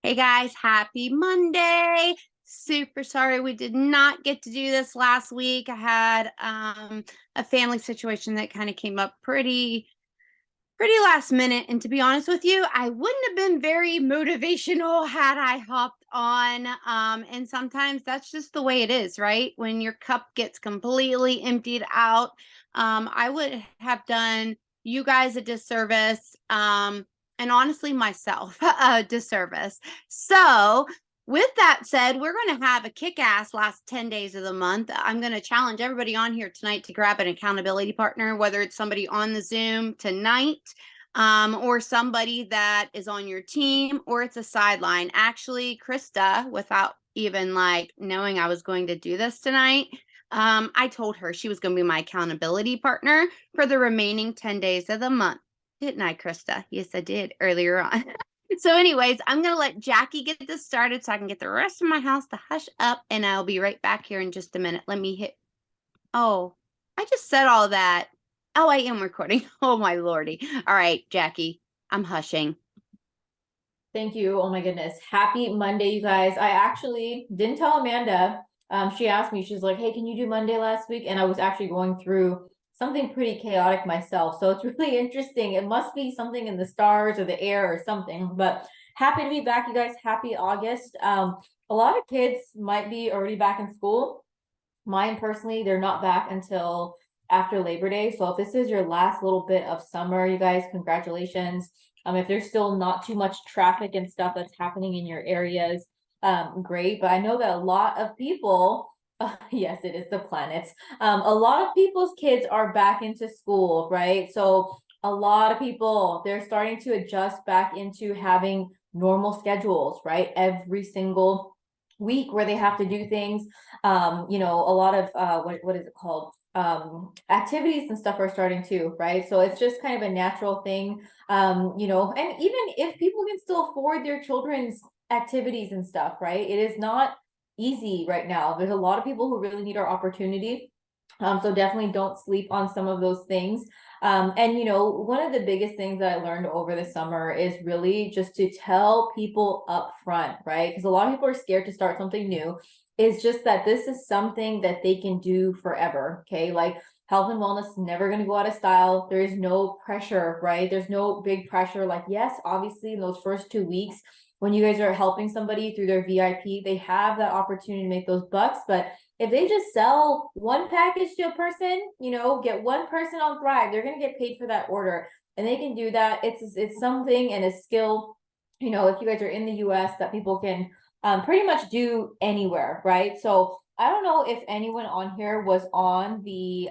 Hey guys, happy Monday. Super sorry we did not get to do this last week. I had a family situation that kind of came up pretty last minute, and to be honest with you, I wouldn't have been very motivational had I hopped on. And sometimes that's just the way it is, right? When your cup gets completely emptied out, I would have done you guys a disservice. And honestly myself a disservice. So with that said, we're going to have a kick-ass last 10 days of the month. I'm going to challenge everybody on here tonight to grab an accountability partner, whether it's somebody on the Zoom tonight, or somebody that is on your team, or it's a sideline. Actually, Krista, without even like knowing I was going to do this tonight, I told her she was going to be my accountability partner for the remaining 10 days of the month. Didn't I, Krista? Yes, I did earlier on. So anyways, I'm going to let Jackie get this started so I can get the rest of my house to hush up, and I'll be right back here in just a minute. Let me hit. Oh, I just said all that. Oh, I am recording. Oh, my lordy. All right, Jackie, I'm hushing. Thank you. Oh my goodness. Happy Monday, you guys. I actually didn't tell Amanda. She asked me, she's like, hey, can you do Monday last week? And I was actually going through something pretty chaotic myself. So it's really interesting. It must be something in the stars or the air or something. But happy to be back, you guys. Happy August. A lot of kids might be already back in school. Mine personally, they're not back until after Labor Day. So if this is your last little bit of summer, you guys, congratulations. If there's still not too much traffic and stuff that's happening in your areas, great. But I know that a lot of people, yes, it is the planets. A lot of people's kids are back into school, right? So a lot of people, they're starting to adjust back into having normal schedules, right? Every single week where they have to do things. A lot of what is it called? Activities and stuff are starting to, right? So it's just kind of a natural thing. And even if people can still afford their children's activities and stuff, right? It is not easy right now. There's a lot of people who really need our opportunity. So definitely don't sleep on some of those things. And one of the biggest things that I learned over the summer is really just to tell people up front, right? Because a lot of people are scared to start something new. It's just that this is something that they can do forever. Okay. Like health and wellness is never going to go out of style. There is no pressure, right? There's no big pressure. Like, yes, obviously in those first 2 weeks, when you guys are helping somebody through their VIP, they have that opportunity to make those bucks. But if they just sell one package to a person, get one person on Thrive, they're going to get paid for that order, and they can do that. It's something and a skill, if you guys are in the US, that people can pretty much do anywhere, right? So I don't know if anyone on here was on the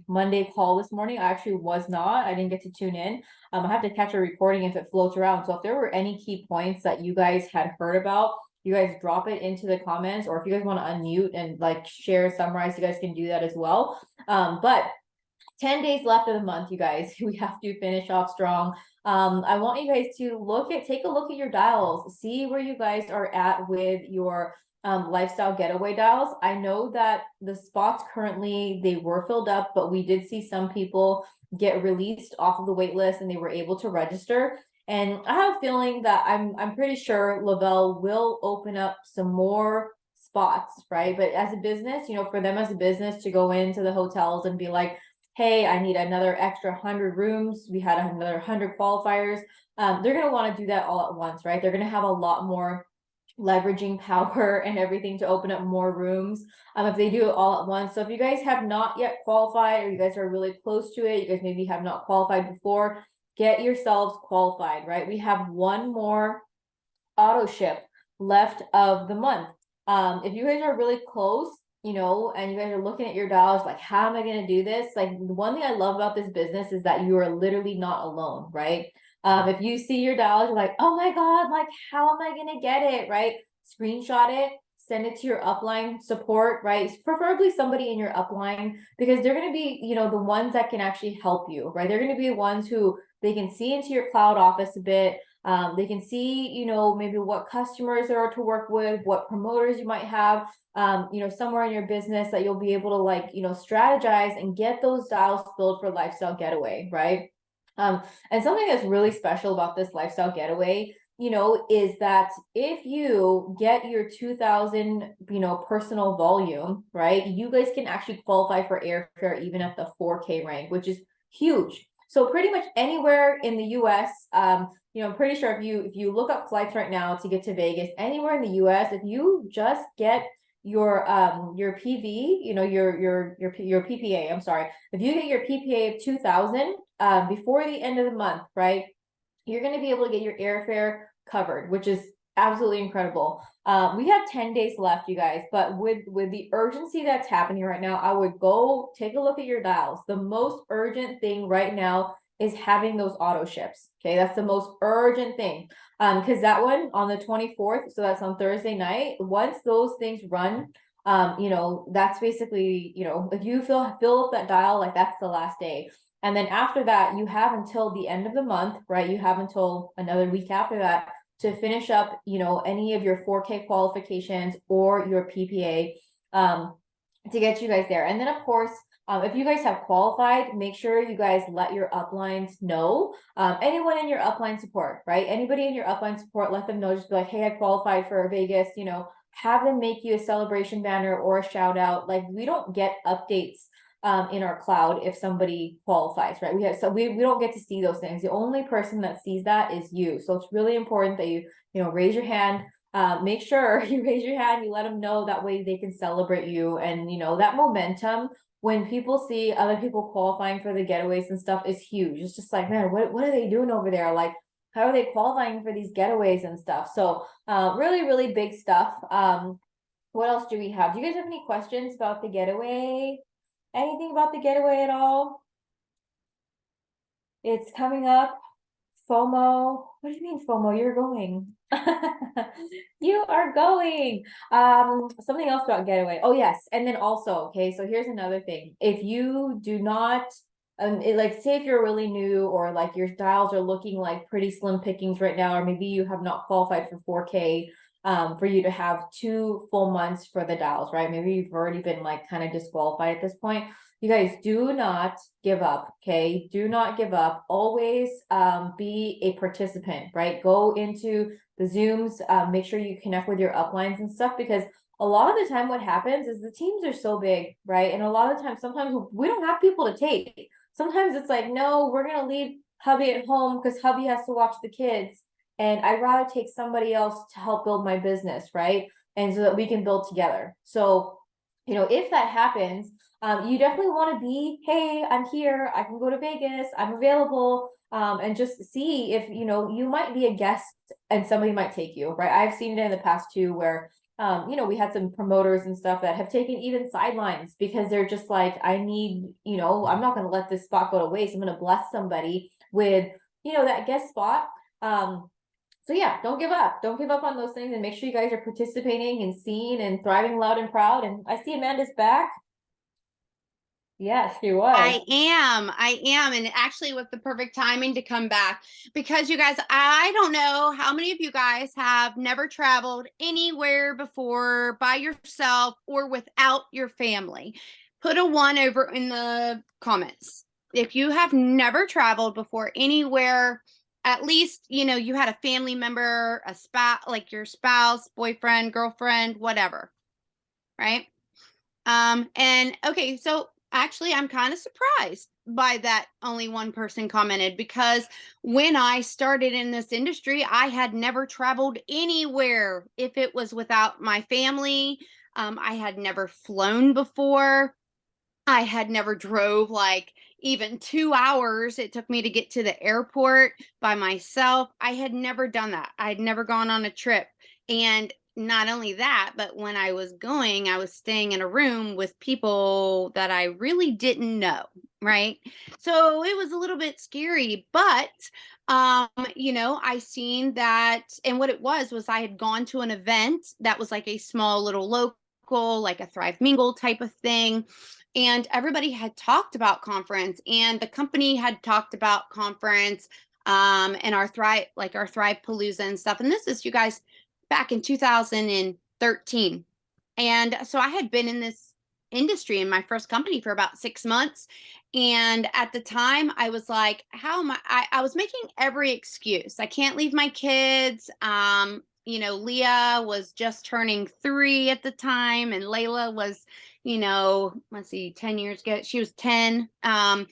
Monday call this morning. I actually was not. I didn't get to tune in. I have to catch a recording if it floats around. So if there were any key points that you guys had heard about, you guys drop it into the comments, or if you guys want to unmute and like share, summarize, you guys can do that as well. But 10 days left of the month, you guys. We have to finish off strong. I want you guys to take a look at your dials, see where you guys are at with your lifestyle getaway dials. I know that the spots currently, they were filled up, but we did see some people get released off of the wait list and they were able to register. And I have a feeling that I'm pretty sure Lavelle will open up some more spots, right? But as a business, for them as a business to go into the hotels and be like, hey, I need another extra 100 rooms. We had another 100 qualifiers. They're going to want to do that all at once, right? They're going to have a lot more leveraging power and everything to open up more rooms if they do it all at once. So if you guys have not yet qualified, or you guys are really close to it, you guys maybe have not qualified before, get yourselves qualified, right? We have one more auto ship left of the month. If you guys are really close, and you guys are looking at your dollars, like, how am I going to do this? Like, the one thing I love about this business is that you are literally not alone, right? If you see your dollars, you're like, oh my God, like, how am I going to get it, right? Screenshot it, send it to your upline support, right? Preferably somebody in your upline, because they're going to be, the ones that can actually help you, right? They're going to be the ones who they can see into your cloud office a bit. They can see, maybe what customers there are to work with, what promoters you might have, somewhere in your business that you'll be able to strategize and get those dials filled for lifestyle getaway, right? And something that's really special about this lifestyle getaway, is that if you get your 2000, personal volume, right, you guys can actually qualify for airfare even at the 4K rank, which is huge. So pretty much anywhere in the US, I'm pretty sure if you look up flights right now to get to Vegas, anywhere in the US, if you just get your PV, your PPA, I'm sorry, if you get your PPA of 2000 before the end of the month, right, you're going to be able to get your airfare covered, which is absolutely incredible. We have 10 days left, you guys, but with the urgency that's happening right now, I would go take a look at your dials. The most urgent thing right now is having those auto ships. Okay, that's the most urgent thing. Because that one on the 24th, so that's on Thursday night, once those things run, that's basically, if you fill up that dial, like that's the last day. And then after that, you have until the end of the month, right? You have until another week after that to finish up, any of your 4K qualifications or your PPA to get you guys there. And then, of course, if you guys have qualified, make sure you guys let your uplines know. Anyone in your upline support, right? Anybody in your upline support, let them know. Just be like, hey, I qualified for Vegas, have them make you a celebration banner or a shout out. Like, we don't get updates in our cloud if somebody qualifies, right? We don't get to see those things. The only person that sees that is you. So it's really important that you raise your hand. Make sure you raise your hand, you let them know, that way they can celebrate you. And that momentum when people see other people qualifying for the getaways and stuff is huge. It's just like, man, what are they doing over there? Like, how are they qualifying for these getaways and stuff? So really, really big stuff. What else do we have? Do you guys have any questions about the getaway? Anything about the getaway at all? It's coming up. FOMO. What do you mean FOMO? You're going. You are going. Something else about getaway. Oh, yes. And then also, okay, so here's another thing. If you do not, like, say if you're really new or like your dials are looking like pretty slim pickings right now, or maybe you have not qualified for 4K, for you to have 2 full months for the dials, right? Maybe you've already been like kind of disqualified at this point. You guys do not give up, okay? Do not give up. Always be a participant, right? Go into the Zooms, make sure you connect with your uplines and stuff, because a lot of the time what happens is the teams are so big, right? And a lot of the time, sometimes we don't have people to take. Sometimes it's like, no, we're going to leave hubby at home because hubby has to watch the kids. And I'd rather take somebody else to help build my business, right? And so that we can build together. So, if that happens, you definitely want to be, hey, I'm here, I can go to Vegas, I'm available, and just see if, you might be a guest and somebody might take you, right? I've seen it in the past too, where, we had some promoters and stuff that have taken even sidelines because they're just like, I need, I'm not going to let this spot go to waste. I'm going to bless somebody with, that guest spot. So yeah, don't give up. Don't give up on those things, and make sure you guys are participating and seen and thriving loud and proud. And I see Amanda's back. Yes, she was. I am. And actually with the perfect timing to come back, because you guys, I don't know how many of you guys have never traveled anywhere before by yourself or without your family. Put a 1 over in the comments. If you have never traveled before anywhere, at least, you had a family member, a spouse, like your spouse, boyfriend, girlfriend, whatever. Right? And okay, so actually I'm kind of surprised by that only one person commented, because when I started in this industry, I had never traveled anywhere if it was without my family. I had never flown before. I had never drove like even 2 hours it took me to get to the airport by myself. I had never done that. I had never gone on a trip. And not only that, but when I was going, I was staying in a room with people that I really didn't know, right? So it was a little bit scary, but I seen that, and what it was I had gone to an event that was like a small little local, like a Thrive Mingle type of thing, and everybody had talked about conference, and the company had talked about conference, and our Thrive Palooza and stuff. And this is, you guys, back in 2013. And so I had been in this industry in my first company for about 6 months. And at the time, I was like, how am I was making every excuse. I can't leave my kids. Leah was just turning 3 at the time, and Layla was, let's see, 10 years ago, she was 10. I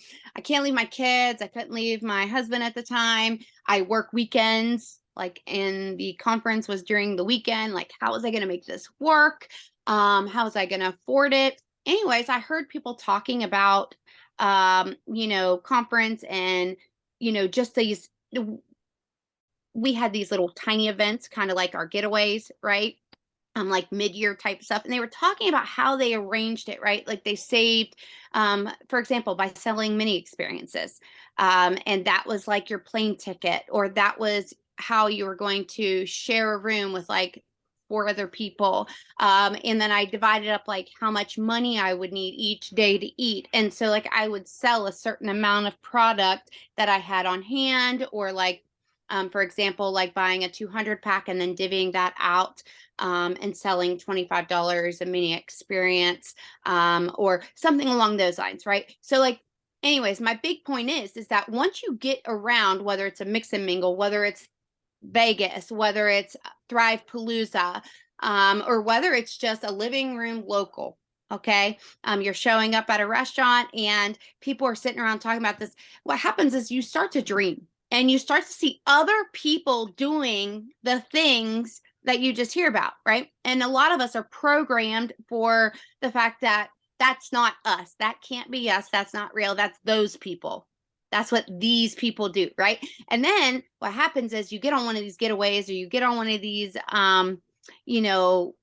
can't leave my kids. I couldn't leave my husband at the time. I work weekends, like, and the conference was during the weekend. Like, how was I going to make this work? How was I going to afford it? Anyways, I heard people talking about, conference, and, just these, we had these little tiny events, kind of like our getaways, right? Like mid-year type stuff, and they were talking about how they arranged it, right? Like they saved, for example, by selling mini experiences, and that was like your plane ticket, or that was how you were going to share a room with like 4 other people, and then I divided up like how much money I would need each day to eat, and so like I would sell a certain amount of product that I had on hand, or like, for example, like buying a 200 pack and then divvying that out, and selling $25 a mini experience, or something along those lines, right? So like, anyways, my big point is that once you get around, whether it's a mix and mingle, whether it's Vegas, whether it's Thrive Palooza, or whether it's just a living room local. Okay. You're showing up at a restaurant and people are sitting around talking about this. What happens is you start to dream, and you start to see other people doing the things that you just hear about, right? And a lot of us are programmed for the fact that that's not us. That can't be us. That's not real. That's those people. That's what these people do, right? And then what happens is you get on one of these getaways, or you get on one of these, you know,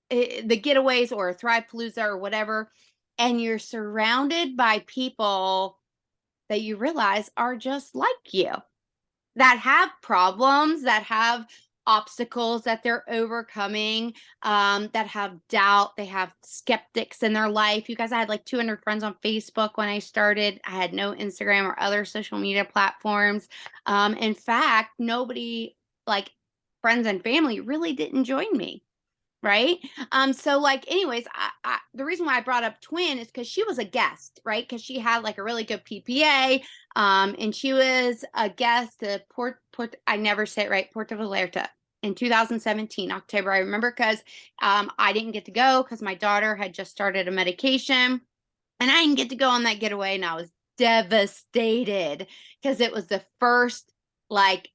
the getaways or a Thrive Palooza or whatever, and you're surrounded by people that you realize are just like you, that have problems, that have obstacles that they're overcoming, that have doubt, they have skeptics in their life. You guys, I had like 200 friends on Facebook when I started. I had no Instagram or other social media platforms. In fact, nobody, like friends and family, really didn't join me. Right. So like, anyways, the reason why I brought up Twin is because she was a guest, right? Because she had like a really good PPA. And she was a guest at I never say it right, Puerto Vallarta in 2017, October. I remember because I didn't get to go because my daughter had just started a medication, and I didn't get to go on that getaway, and I was devastated because it was the first like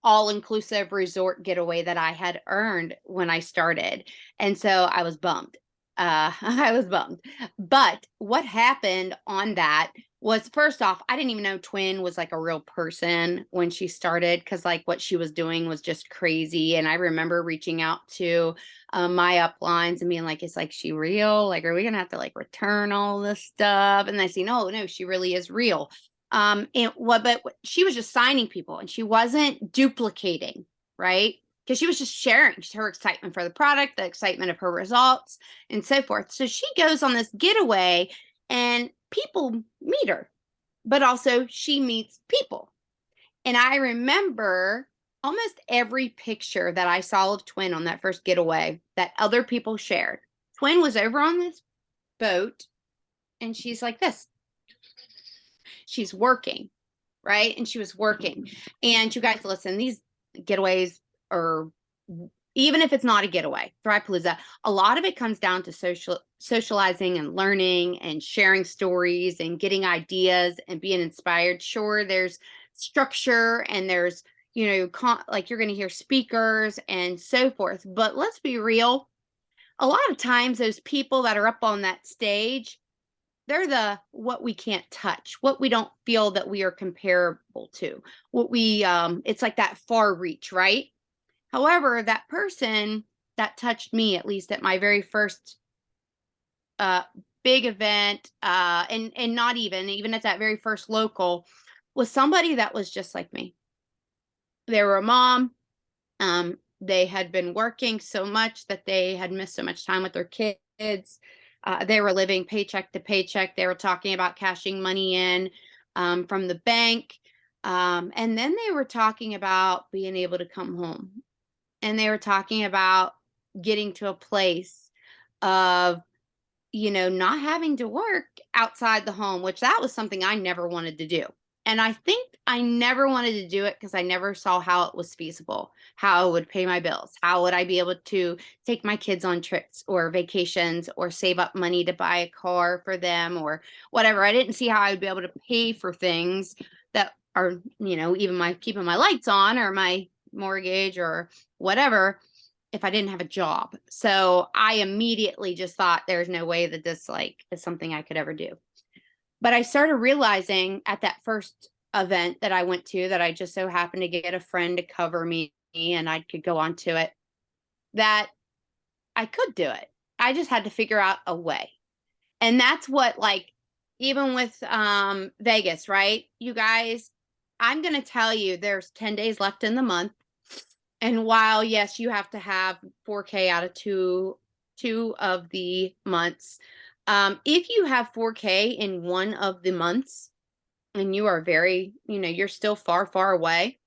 all-inclusive resort getaway that I had earned when I started. And so I was bummed. I was bummed. But what happened on that was, first off, I didn't even know Twin was like a real person when she started, because like what she was doing was just crazy. And I remember reaching out to my uplines and being like, "Is like she real? Like, are we gonna have to like return all this stuff?" And they say, no, she really is real. And what, but she was just signing people, and she wasn't duplicating, right? Because she was just sharing her excitement for the product, the excitement of her results, and so forth. So she goes on this getaway, and people meet her, but also she meets people. And I remember almost every picture that I saw of Twin on that first getaway that other people shared. Twin was over on this boat, and she's like this. She's working, right? And she was working. And you guys, listen, these getaways are, even if it's not a getaway, Thrive-Palooza, a lot of it comes down to socializing and learning and sharing stories and getting ideas and being inspired. Sure, there's structure, and there's, like you're going to hear speakers and so forth. But let's be real. A lot of times those people that are up on that stage, they're the what we can't touch, what we don't feel that we are comparable to, what we it's like that far reach, right? However, that person that touched me, at least at my very first uh big event, and not even at that very first local, was somebody that was just like me. They were a mom. They had been working so much that they had missed so much time with their kids. They were living paycheck to paycheck. They were talking about cashing money in, from the bank. And then they were talking about being able to come home. And they were talking about getting to a place of not having to work outside the home, which that was something I never wanted to do. And I think I never wanted to do it because I never saw how it was feasible, how it would pay my bills, how would I be able to take my kids on trips or vacations or save up money to buy a car for them or whatever. I didn't see how I would be able to pay for things that are, even my keeping my lights on or my mortgage or whatever if I didn't have a job. So I immediately just thought there's no way that this is something I could ever do. But I started realizing at that first event that I went to that I just so happened to get a friend to cover me and I could go on to it, that I could do it. I just had to figure out a way. And that's what even with Vegas, right? You guys, I'm going to tell you there's 10 days left in the month. And while, yes, you have to have 4K out of two of the months, if you have 4K in one of the months and you are very, you're still far, far away,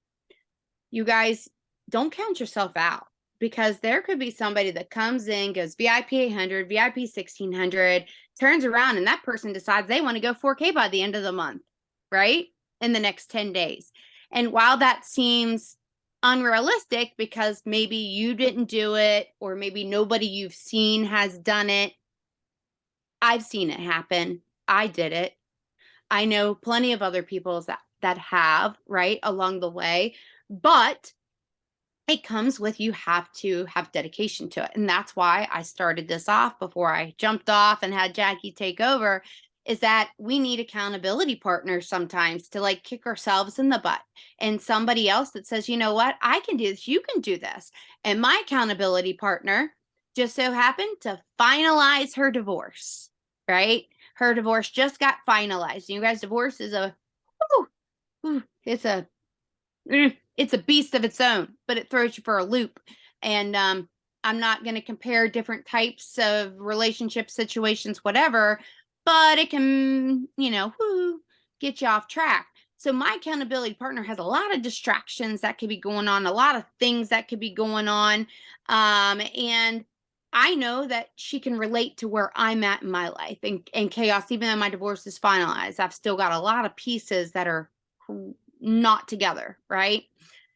you guys don't count yourself out because there could be somebody that comes in, goes VIP 800, VIP 1600, turns around and that person decides they want to go 4K by the end of the month, right? In the next 10 days. And while that seems unrealistic because maybe you didn't do it or maybe nobody you've seen has done it, I've seen it happen. I did it. I know plenty of other people that have, right, along the way, but it comes with you have to have dedication to it. And that's why I started this off before I jumped off and had Jackie take over, is that we need accountability partners sometimes to kick ourselves in the butt and somebody else that says, you know what, I can do this, you can do this. And my accountability partner just so happened to finalize her divorce, right? Her divorce just got finalized. You guys, divorce is it's a beast of its own, but it throws you for a loop. And I'm not going to compare different types of relationship situations, whatever, but it can, get you off track. So my accountability partner has a lot of distractions that could be going on, a lot of things that could be going on. And I know that she can relate to where I'm at in my life and chaos, even though my divorce is finalized. I've still got a lot of pieces that are not together, right?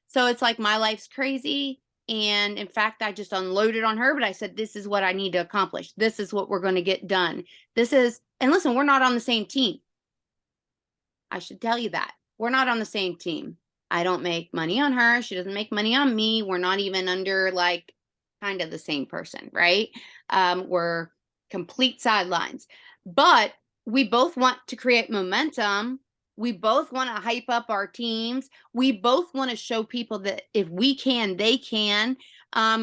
So it's like my life's crazy. And in fact, I just unloaded on her, but I said, this is what I need to accomplish. This is what we're going to get done. And listen, we're not on the same team. I should tell you that. We're not on the same team. I don't make money on her. She doesn't make money on me. We're not even under kind of the same person, right? We're complete sidelines. But we both want to create momentum. We both want to hype up our teams. We both want to show people that if we can, they can.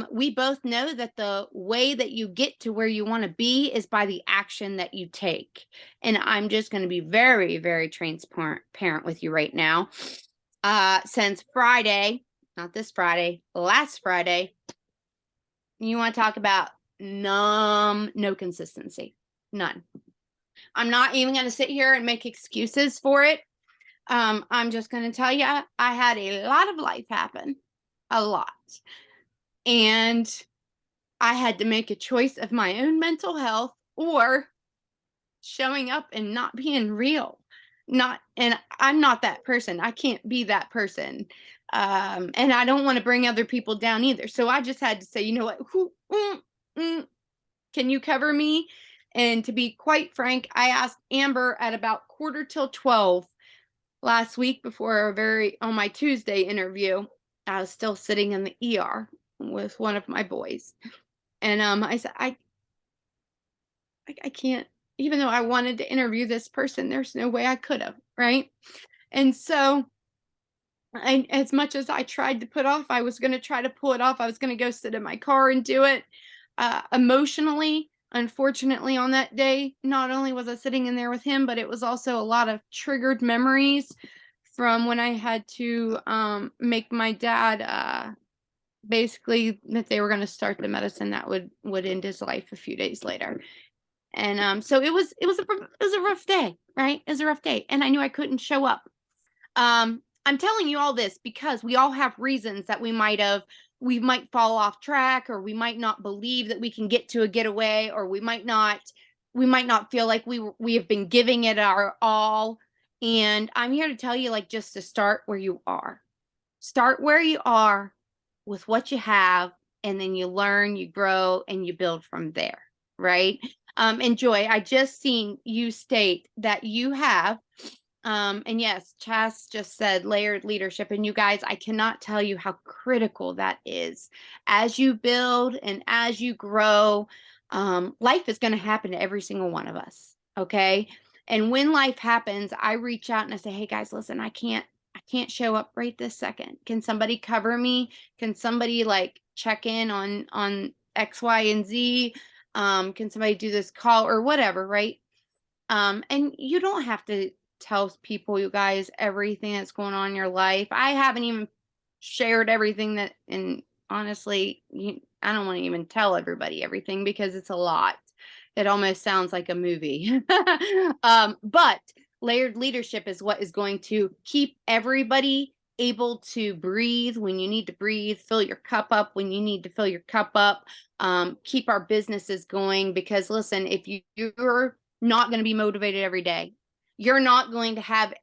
We both know that the way that you get to where you want to be is by the action that you take. And I'm just going to be very, very transparent with you right now. Since Friday, not this Friday, last Friday, you want to talk about no consistency, none. I'm not even going to sit here and make excuses for it. I'm just going to tell you, I had a lot of life happen, a lot. And I had to make a choice of my own mental health or showing up and not being real. And I'm not that person. I can't be that person. And I don't want to bring other people down either. So I just had to say, you know what? Can you cover me? And to be quite frank, I asked Amber at about 11:45 last week before on my Tuesday interview. I was still sitting in the ER with one of my boys. And I said, I can't, even though I wanted to interview this person, there's no way I could have, right? And so as much as I tried to put off, I was going to try to pull it off. I was going to go sit in my car and do it. Emotionally, unfortunately, on that day, not only was I sitting in there with him, but it was also a lot of triggered memories from when I had to make my dad basically that they were going to start the medicine that would end his life a few days later. And so it was a rough day, right? It was a rough day, and I knew I couldn't show up. I'm telling you all this because we all have reasons that we might fall off track, or we might not believe that we can get to a getaway, or we might not we might not feel like we have been giving it our all. And I'm here to tell you, like, just to start where you are. Start where you are with what you have, and then you learn, you grow, and you build from there, right? And Joy, I just seen you state that you have, and yes, Chas just said layered leadership. And you guys, I cannot tell you how critical that is. As you build and as you grow, life is going to happen to every single one of us. Okay. And when life happens, I reach out and I say, hey guys, listen, I can't show up right this second. Can somebody cover me? Can somebody like check in on X, Y, and Z? Can somebody do this call or whatever, right? And you don't have to tell people, you guys, everything that's going on in your life. I haven't even shared everything that, and honestly, I don't want to even tell everybody everything because it's a lot. It almost sounds like a movie. But layered leadership is what is going to keep everybody able to breathe when you need to breathe, fill your cup up when you need to fill your cup up, keep our businesses going. Because listen, if you're not going to be motivated every day, you're not going to have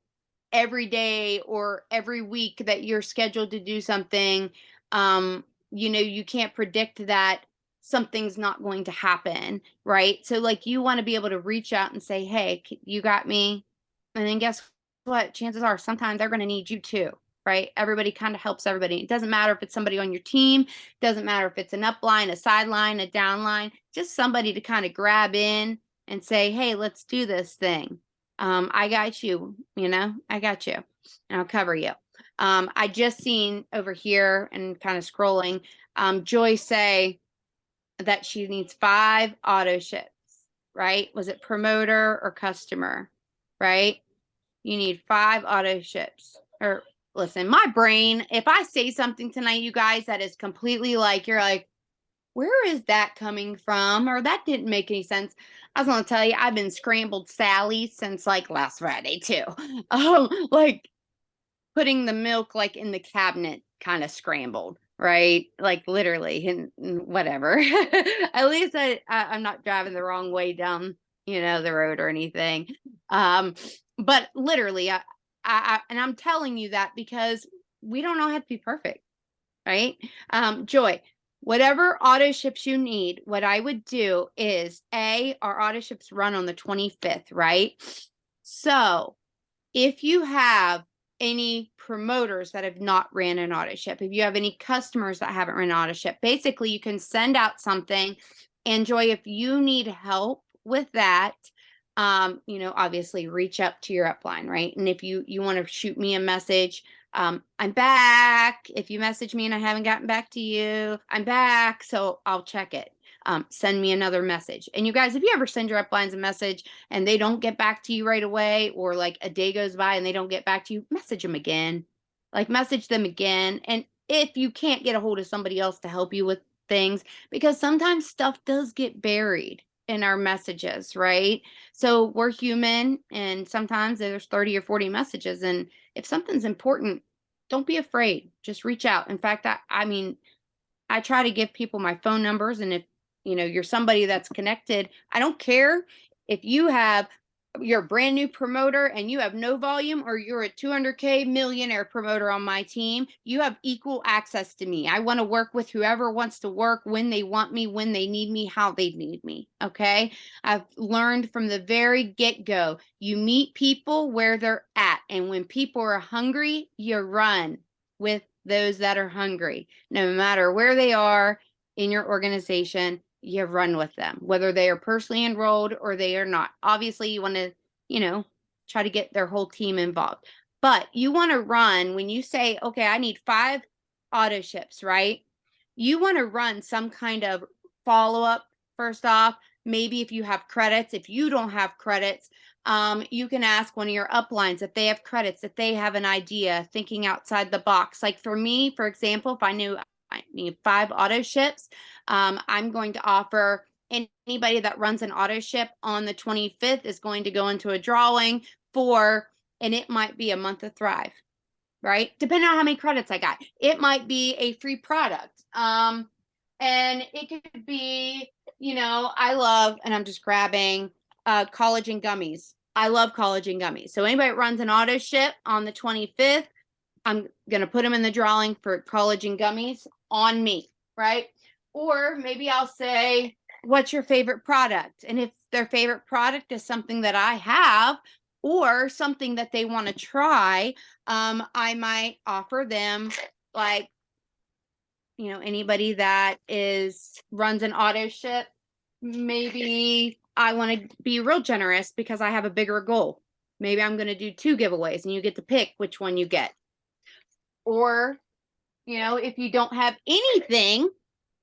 every day or every week that you're scheduled to do something. You can't predict that something's not going to happen, right? So like, you want to be able to reach out and say, hey, you got me. And then guess what? Chances are sometimes they're going to need you too, right? Everybody kind of helps everybody. It doesn't matter if it's somebody on your team, doesn't matter if it's an upline, a sideline, a downline, just somebody to kind of grab in and say, hey, let's do this thing. I got you, I got you, and I'll cover you. I just seen over here and kind of scrolling, Joy say that she needs 5 auto ships, right? Was it promoter or customer, right? You need 5 auto ships. Or listen, my brain, if I say something tonight, you guys, that is completely like, you're like, where is that coming from? Or that didn't make any sense. I was going to tell you, I've been scrambled Sally since like last Friday too. Like putting the milk like in the cabinet, kind of scrambled, right? Like literally, and whatever. At least I'm not driving the wrong way down, the road or anything. But literally, and I'm telling you that because we don't all have to be perfect, right? Joy, whatever auto ships you need, what I would do is our auto ships run on the 25th, right? So if you have any promoters that have not ran an auto ship, if you have any customers that haven't ran an auto ship, basically you can send out something. And Joy, if you need help with that, obviously reach up to your upline, right? And if you want to shoot me a message, I'm back. If you message me and I haven't gotten back to you, I'm back. So I'll check it. Send me another message. And you guys, if you ever send your uplines a message and they don't get back to you right away, or like a day goes by and they don't get back to you, message them again. Like, message them again. And if you can't get a hold of somebody else to help you with things, because sometimes stuff does get buried in our messages, right? So we're human, and sometimes there's 30 or 40 messages. And if something's important, don't be afraid. Just reach out. In fact, I try to give people my phone numbers. And if you're somebody that's connected, I don't care if you're a brand new promoter and you have no volume, or you're a 200K millionaire promoter on my team, you have equal access to me. I want to work with whoever wants to work, when they want me, when they need me, how they need me. Okay. I've learned from the very get-go, you meet people where they're at. And when people are hungry, you run with those that are hungry. No matter where they are in your organization, you run with them, whether they are personally enrolled or they are not. Obviously, you want to, try to get their whole team involved. But you want to run when you say, okay, I need 5 auto ships, right? You want to run some kind of follow-up first off. Maybe if you have credits, if you don't have credits, you can ask one of your uplines if they have credits, if they have an idea, thinking outside the box. Like for me, for example, if I knew I need 5 auto ships, I'm going to offer anybody that runs an auto ship on the 25th is going to go into a drawing and it might be a month of Thrive, right? Depending on how many credits I got. It might be a free product. And it could be, I love, and I'm just grabbing collagen gummies. I love collagen gummies. So anybody that runs an auto ship on the 25th, I'm going to put them in the drawing for collagen gummies on me, right? Or maybe I'll say, what's your favorite product? And if their favorite product is something that I have or something that they want to try, I might offer them, like, anybody that runs an auto ship, maybe I want to be real generous because I have a bigger goal. Maybe I'm going to do 2 giveaways and you get to pick which one you get. Or, if you don't have anything,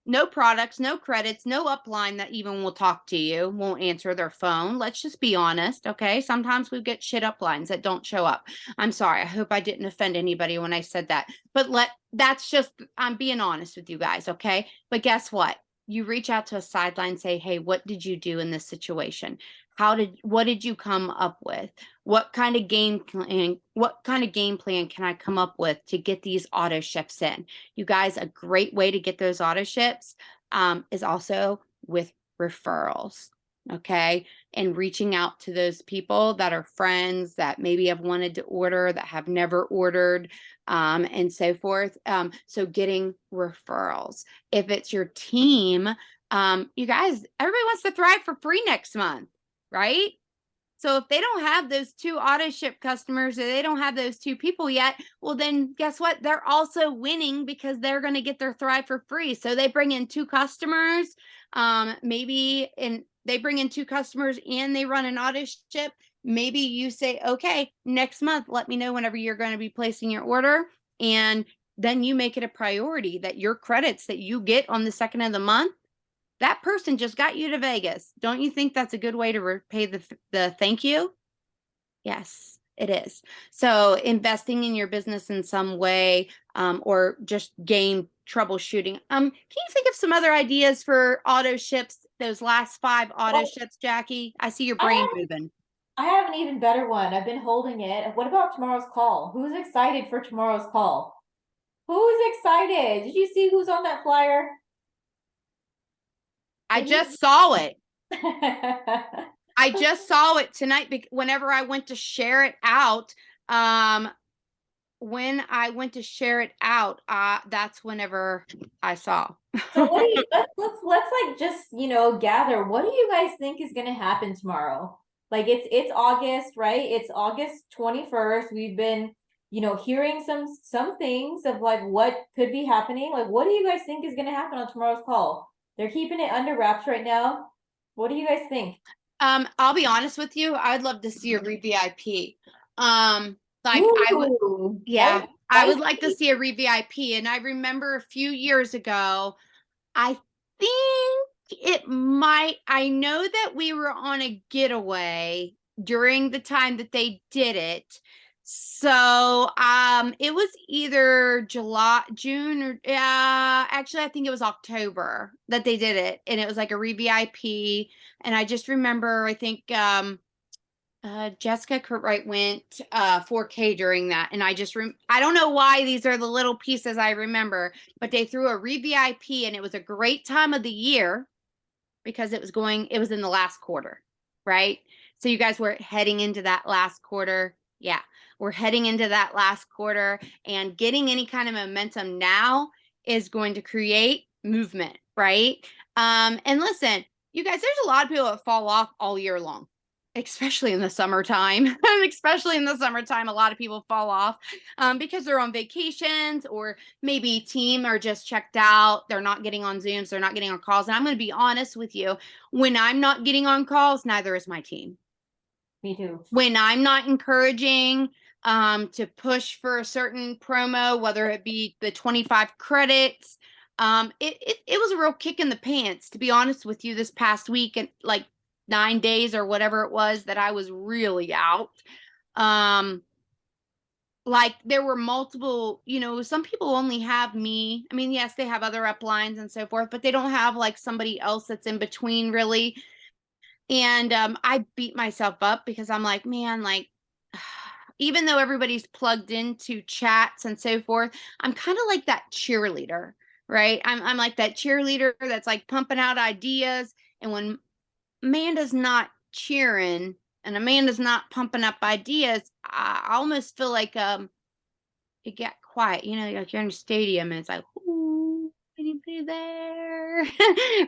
no products, no credits, no upline that even will talk to you, won't answer their phone. Let's just be honest, okay? Sometimes we get shit uplines that don't show up. I'm sorry. I hope I didn't offend anybody when I said that. But that's just, I'm being honest with you guys, okay? But guess what? You reach out to a sideline, say, hey, what did you do in this situation? What did you come up with? What kind of game plan can I come up with to get these auto ships in? You guys, a great way to get those auto ships is also with referrals, okay? And reaching out to those people that are friends that maybe have wanted to order, that have never ordered, and so forth. So getting referrals. If it's your team, you guys, everybody wants to thrive for free next month, right? So if they don't have those 2 auto ship customers, or they don't have those 2 people yet, well, then guess what? They're also winning because they're going to get their Thrive for free. So they bring in 2 customers, maybe, and they bring in 2 customers and they run an auto ship. Maybe you say, okay, next month, let me know whenever you're going to be placing your order. And then you make it a priority that your credits that you get on the 2nd of the month, that person just got you to Vegas. Don't you think that's a good way to repay the thank you? Yes, it is. So investing in your business in some way, or just game troubleshooting. Can you think of some other ideas for auto ships? Those last 5 auto Well, ships, Jackie. I see your I brain have moving. I have an even better one. I've been holding it. What about tomorrow's call? Who's excited for tomorrow's call? Who's excited? Did you see who's on that flyer? I Did you? just saw it. I just saw it tonight whenever I went to share it out. When I went to share it out, that's whenever I saw. So what do you let's like just gather. What do you guys think is gonna happen tomorrow? Like it's August, right? It's August 21st. We've been, hearing some things of like what could be happening. Like what do you guys think is gonna happen on tomorrow's call? They're keeping it under wraps right now. What do you guys think? I'll be honest with you. I'd love to see a re-VIP. Like I would, Ooh, yeah, that I would like to spicy. see a re-VIP. And I remember a few years ago, I think I know that we were on a getaway during the time that they did it. So, it was either June, or actually, I think it was October that they did it, and it was like a re-VIP. And I just remember, I think, Jessica Cartwright went 4K during that, and I don't know why these are the little pieces I remember, but they threw a re-VIP, and it was a great time of the year because it was in the last quarter, right? So you guys were heading into that last quarter. Yeah, we're heading into that last quarter, and getting any kind of momentum now is going to create movement, right? And listen, you guys, there's a lot of people that fall off all year long, especially in the summertime. Especially in the summertime, a lot of people fall off because they're on vacations, or maybe team are just checked out. They're not getting on Zooms. They're not getting on calls. And I'm going to be honest with you. When I'm not getting on calls, neither is my team. Me too. When I'm not encouraging to push for a certain promo, whether it be the 25 credits, it was a real kick in the pants, to be honest with you, this past week, and like 9 days or whatever it was that I was really out. Like there were multiple, some people only have me. I mean, yes, they have other uplines and so forth, but they don't have like somebody else that's in between, really. And I beat myself up because I'm like, man, like, even though everybody's plugged into chats and so forth, I'm kind of like that cheerleader, right? I'm like that cheerleader that's like pumping out ideas. And when Amanda's not cheering and Amanda's not pumping up ideas, I almost feel like it got quiet. You know, like you're in a stadium and it's like, ooh, anybody there?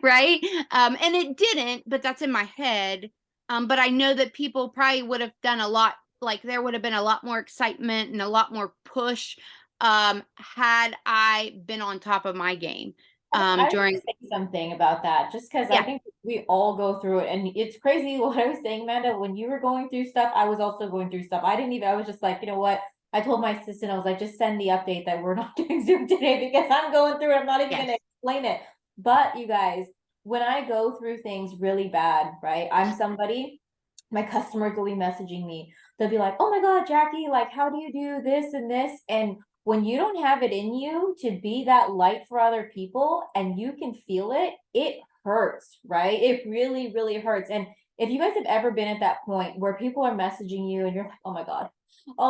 Right? And it didn't, but that's in my head. But I know that people probably would have done a lot, like there would have been a lot more excitement and a lot more push had I been on top of my game I was during gonna say something about that, just because I yeah, think we all go through it, and it's crazy what I was saying, Amanda. When you were going through stuff, I was also going through stuff. I didn't even. I was just like, you know what? I told my assistant, I was like, just send the update that we're not doing Zoom today because I'm going through it. I'm not even yes. gonna explain it. But you guys, when I go through things really bad, right? I'm somebody. My customers will be messaging me. They'll be like, "Oh my God, Jackie, like, how do you do this and this?" And when you don't have it in you to be that light for other people and you can feel it, it hurts, right? It really, really hurts. And if you guys have ever been at that point where people are messaging you and you're like, oh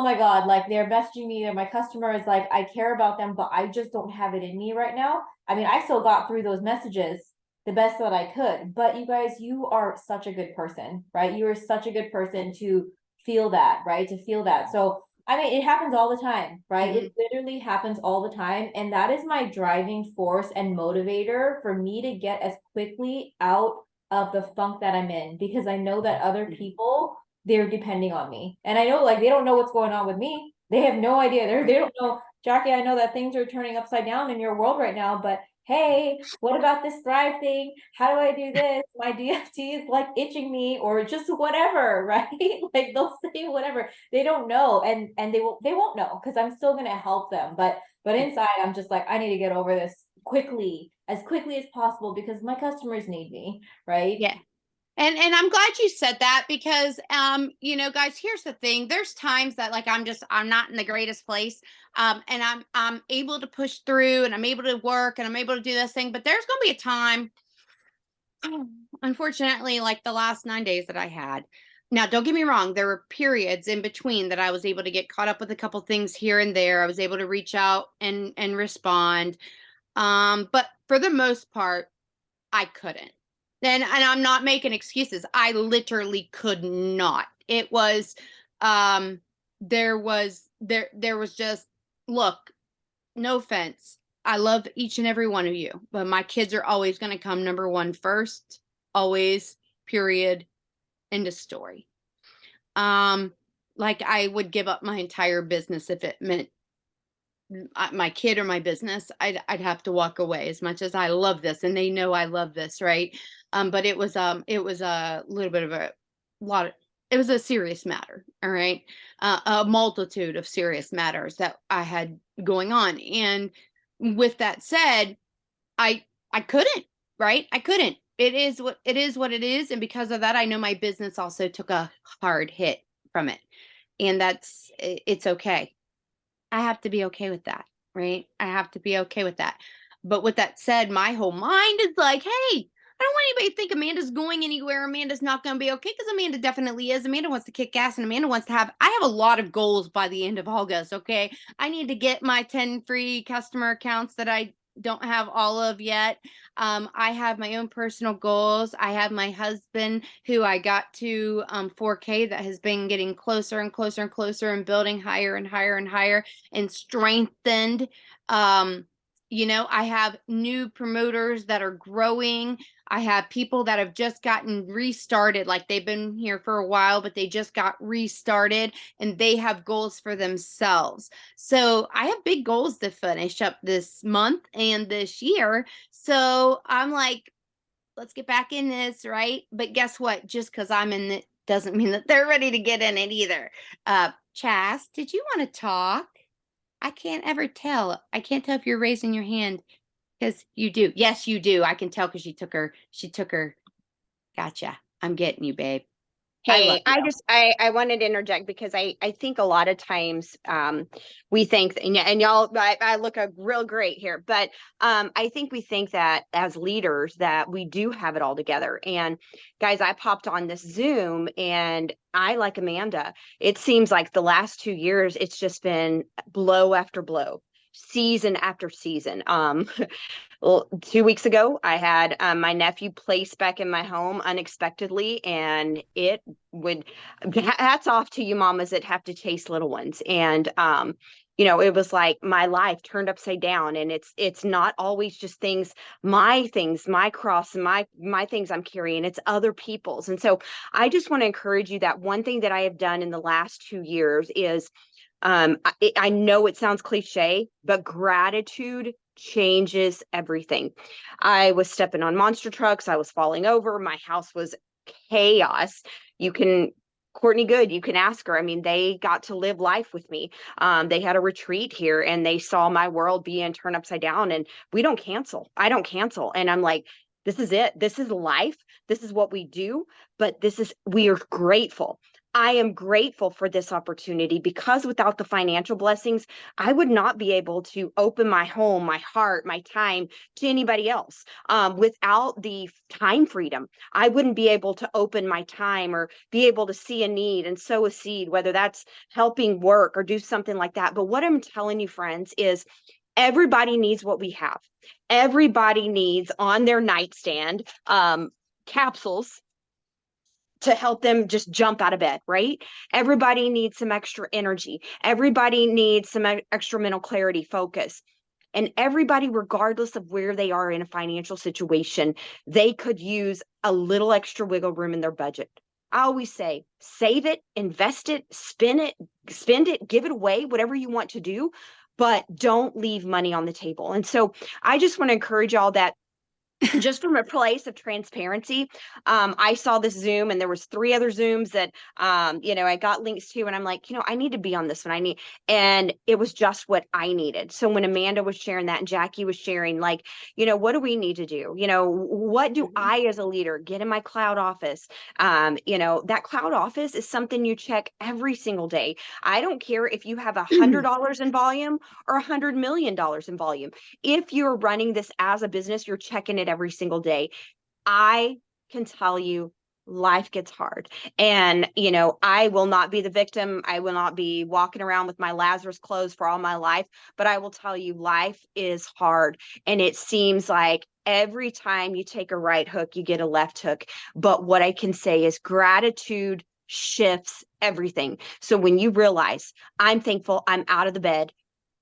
my God, like they're messaging me, or my customer is like, I care about them, but I just don't have it in me right now. I mean, I still got through those messages the best that I could, but you guys, you are such a good person, right? You are such a good person to feel that, right? To feel that. So I mean, it happens all the time, right? Mm-hmm. It literally happens all the time. And that is my driving force and motivator for me to get as quickly out of the funk that I'm in, because I know that other people, they're depending on me. And I know, like, they don't know what's going on with me. They have no idea. They don't know, Jackie, I know that things are turning upside down in your world right now, but hey, what about this Thrive thing? How do I do this? My DFT is like itching me, or just whatever, right? Like they'll say whatever. They don't know, and they won't know because I'm still gonna help them. But inside I'm just like, I need to get over this quickly, as quickly as possible, because my customers need me, right? Yeah. And I'm glad you said that because you know, guys, here's the thing. There's times that like I'm not in the greatest place. And I'm able to push through and I'm able to work and I'm able to do this thing, but there's gonna be a time, unfortunately, like the last 9 days that I had. Now, don't get me wrong, there were periods in between that I was able to get caught up with a couple things here and there. I was able to reach out and respond. But for the most part, I couldn't. And I'm not making excuses. I literally could not. It was um there was just, look, no offense. I love each and every one of you, but my kids are always going to come number one first, always, period, end of story. Um like I would give up my entire business if it meant my kid or my business. I'd have to walk away as much as I love this and they know I love this, right? But it was a little bit of a lot of, it was a serious matter, all right? A multitude of serious matters that I had going on. And with that said, I I couldn't, right? I couldn't. It is what it is, and because of that I know my business also took a hard hit from it. And it's okay. I have to be okay with that, right? I have to be okay with that. But with that said, my whole mind is like, hey, I don't want anybody to think Amanda's going anywhere. Amanda's not going to be okay because Amanda definitely is. Amanda wants to kick ass and Amanda wants to have, I have a lot of goals by the end of August. Okay. I need to get my 10 free customer accounts that I don't have all of yet. I have my own personal goals. I have my husband who I got to 4K that has been getting closer and closer and closer and building higher and higher and higher and strengthened. Um, you know, I have new promoters that are growing. I have people that have just gotten restarted, like they've been here for a while, but they just got restarted and they have goals for themselves. So I have big goals to finish up this month and this year. So I'm like, let's get back in this, right? But guess what? Just because I'm in it doesn't mean that they're ready to get in it either. Chas, did you want to talk? I can't ever tell. I can't tell if you're raising your hand because you do. Yes, you do. I can tell because she took her. Gotcha. I'm getting you, babe. I love Hey, you. I wanted to interject because I think a lot of times we think and y'all I look a real great here, but I think we think that as leaders that we do have it all together. And guys, I popped on this Zoom and I, like Amanda, it seems like the last 2 years it's just been blow after blow. season after season. Well, 2 weeks ago, I had my nephew placed back in my home unexpectedly, and it would hats off to you mamas that have to chase little ones. And it was like my life turned upside down, and it's not always just things, my cross, and my things I'm carrying. It's other people's. And so I just want to encourage you that one thing that I have done in the last 2 years is I know it sounds cliche, but gratitude changes everything. I was stepping on monster trucks. I was falling over. My house was chaos. You can, Courtney Good, you can ask her. I mean, they got to live life with me. They had a retreat here and they saw my world being turned upside down, and we don't cancel. I don't cancel. And I'm like, this is it. This is life. This is what we do. But we are grateful. I am grateful for this opportunity, because without the financial blessings, I would not be able to open my home, my heart, my time to anybody else. Without the time freedom, I wouldn't be able to open my time or be able to see a need and sow a seed, whether that's helping work or do something like that. But what I'm telling you, friends, is everybody needs what we have. Everybody needs on their nightstand capsules to help them just jump out of bed, right? Everybody needs some extra energy. Everybody needs some extra mental clarity, focus. And everybody, regardless of where they are in a financial situation, they could use a little extra wiggle room in their budget. I always say, save it, invest it, spend it, give it away, whatever you want to do, but don't leave money on the table. And so I just want to encourage y'all that just from a place of transparency, I saw this Zoom, and there was 3 other Zooms that I got links to, and I'm like, I need to be on this one. And it was just what I needed. So when Amanda was sharing that and Jackie was sharing, like, what do we need to do? What do I as a leader get in my cloud office? That cloud office is something you check every single day. I don't care if you have $100 in volume or $100 million in volume. If you're running this as a business, you're checking it every single day. I can tell you, life gets hard. And, I will not be the victim. I will not be walking around with my Lazarus clothes for all my life. But I will tell you, life is hard. And it seems like every time you take a right hook, you get a left hook. But what I can say is gratitude shifts everything. So when you realize, I'm thankful I'm out of the bed.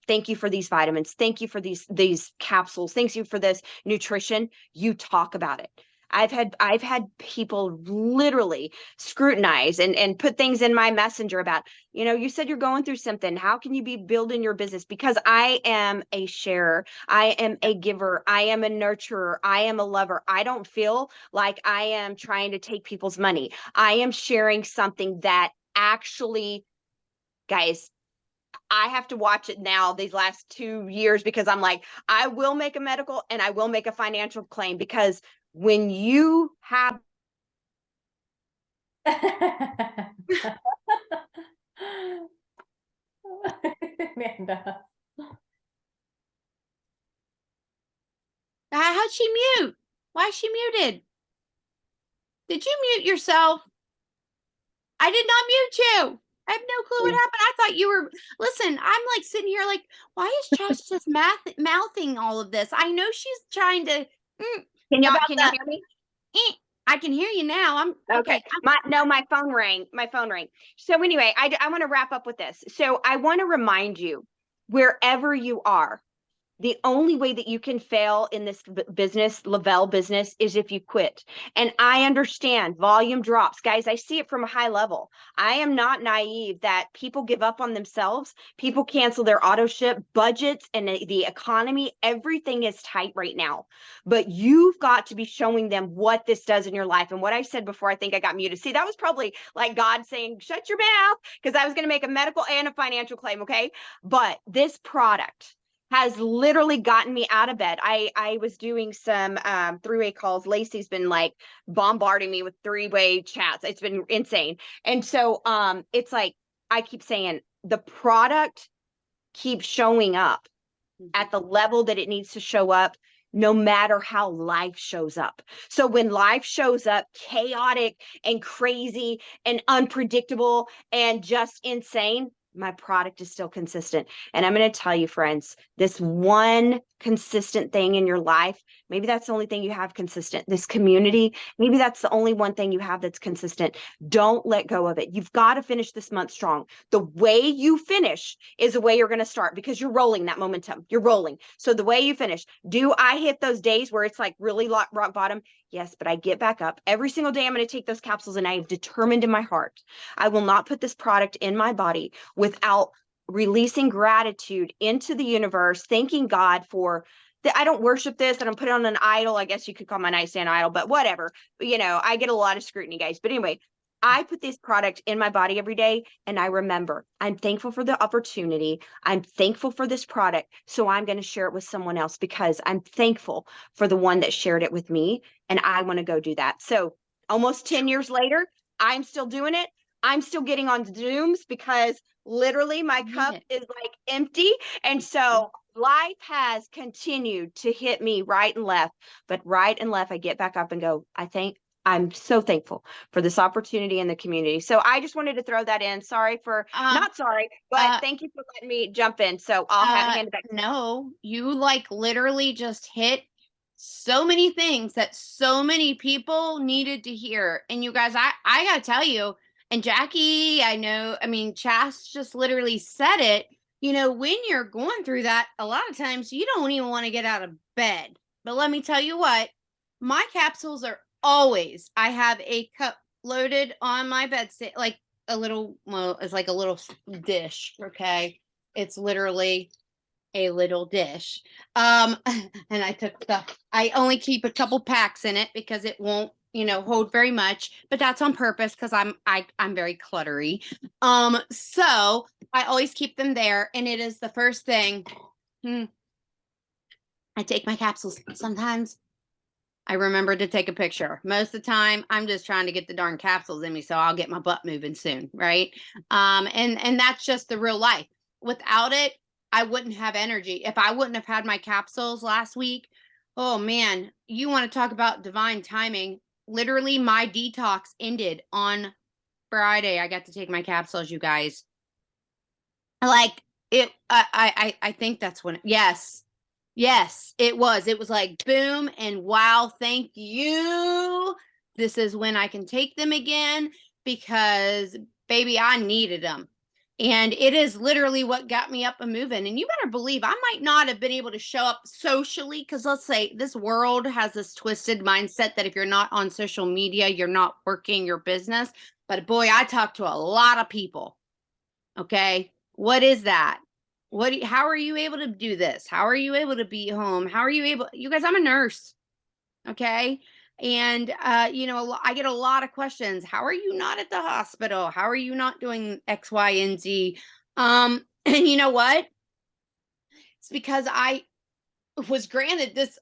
Thank you for these vitamins. Thank you for these capsules. Thank you for this nutrition. You talk about it. I've had people literally scrutinize and put things in my messenger about, you said you're going through something. How can you be building your business? Because I am a sharer. I am a giver. I am a nurturer. I am a lover. I don't feel like I am trying to take people's money. I am sharing something that actually, guys, I have to watch it now these last 2 years, because I'm like, I will make a medical and I will make a financial claim, because when you have Amanda. How'd she mute? Why is she muted? Did you mute yourself? I did not mute you. I have no clue what happened. I thought you were. Listen, I'm like sitting here like, why is Josh just mouthing all of this? I know she's trying to. can you about hear me? I can hear you now. I'm okay. My phone rang. So anyway, I want to wrap up with this. So I want to remind you, wherever you are, the only way that you can fail in this business, Lavelle business, is if you quit. And I understand volume drops. Guys, I see it from a high level. I am not naive that people give up on themselves. People cancel their auto ship budgets, and the economy, everything is tight right now. But you've got to be showing them what this does in your life. And what I said before, I think I got muted. See, that was probably like God saying, shut your mouth, because I was going to make a medical and a financial claim. Okay. But this product has literally gotten me out of bed. I was doing some 3-way calls. Lacey's been like bombarding me with 3-way chats. It's been insane. And so it's like, I keep saying, the product keeps showing up at the level that it needs to show up, no matter how life shows up. So when life shows up chaotic and crazy and unpredictable and just insane, my product is still consistent. And I'm going to tell you, friends, this one consistent thing in your life, maybe that's the only thing you have consistent. This community, maybe that's the only one thing you have that's consistent. Don't let go of it. You've got to finish this month strong. The way you finish is the way you're going to start, because you're rolling that momentum. You're rolling. So the way you finish, do I hit those days where it's like really rock bottom? Yes, but I get back up every single day. I'm going to take those capsules, and I have determined in my heart, I will not put this product in my body without releasing gratitude into the universe, thanking God for that. I don't worship this, and I'm putting on an idol. I guess you could call my nightstand idol, but whatever. You know, I get a lot of scrutiny, guys. But anyway, I put this product in my body every day, and I remember I'm thankful for the opportunity. I'm thankful for this product. So I'm going to share it with someone else, because I'm thankful for the one that shared it with me. And I want to go do that. So almost 10 years later, I'm still doing it. I'm still getting on Zooms, because literally my cup is like empty. And so life has continued to hit me right and left, but right and left, I get back up and go, I'm so thankful for this opportunity in the community. So I just wanted to throw that in. Sorry for, not sorry, but thank you for letting me jump in. So I'll hand it back. No, you like literally just hit so many things that so many people needed to hear. And you guys, I gotta tell you, and Jackie, I know, I mean, Chas just literally said it. You know, when you're going through that, a lot of times you don't even want to get out of bed. But let me tell you what, my capsules are always, I have a cup loaded on my bedstand, like a little, well, it's like a little dish. Okay. It's literally a little dish. And I only keep a couple packs in it because it won't, hold very much, but that's on purpose because I'm very cluttery. So I always keep them there, and it is the first thing. I take my capsules. Sometimes I remember to take a picture. Most of the time, I'm just trying to get the darn capsules in me, so I'll get my butt moving soon, right? And that's just the real life. Without it, I wouldn't have energy. If I wouldn't have had my capsules last week, oh man, you want to talk about divine timing. Literally, my detox ended on Friday. I got to take my capsules, you guys. Like it, I think that's when. Yes, it was. It was like boom and wow. Thank you. This is when I can take them again, because baby, I needed them. And it is literally what got me up and moving. And you better believe I might not have been able to show up socially, because let's say this world has this twisted mindset that if you're not on social media, you're not working your business. But boy, I talk to a lot of people. Okay. What is that? How are you able to do this? How are you able to be home? How are you able, you guys, I'm a nurse. Okay. And, I get a lot of questions. How are you not at the hospital? How are you not doing X, Y, and Z? And you know what? It's because I was granted this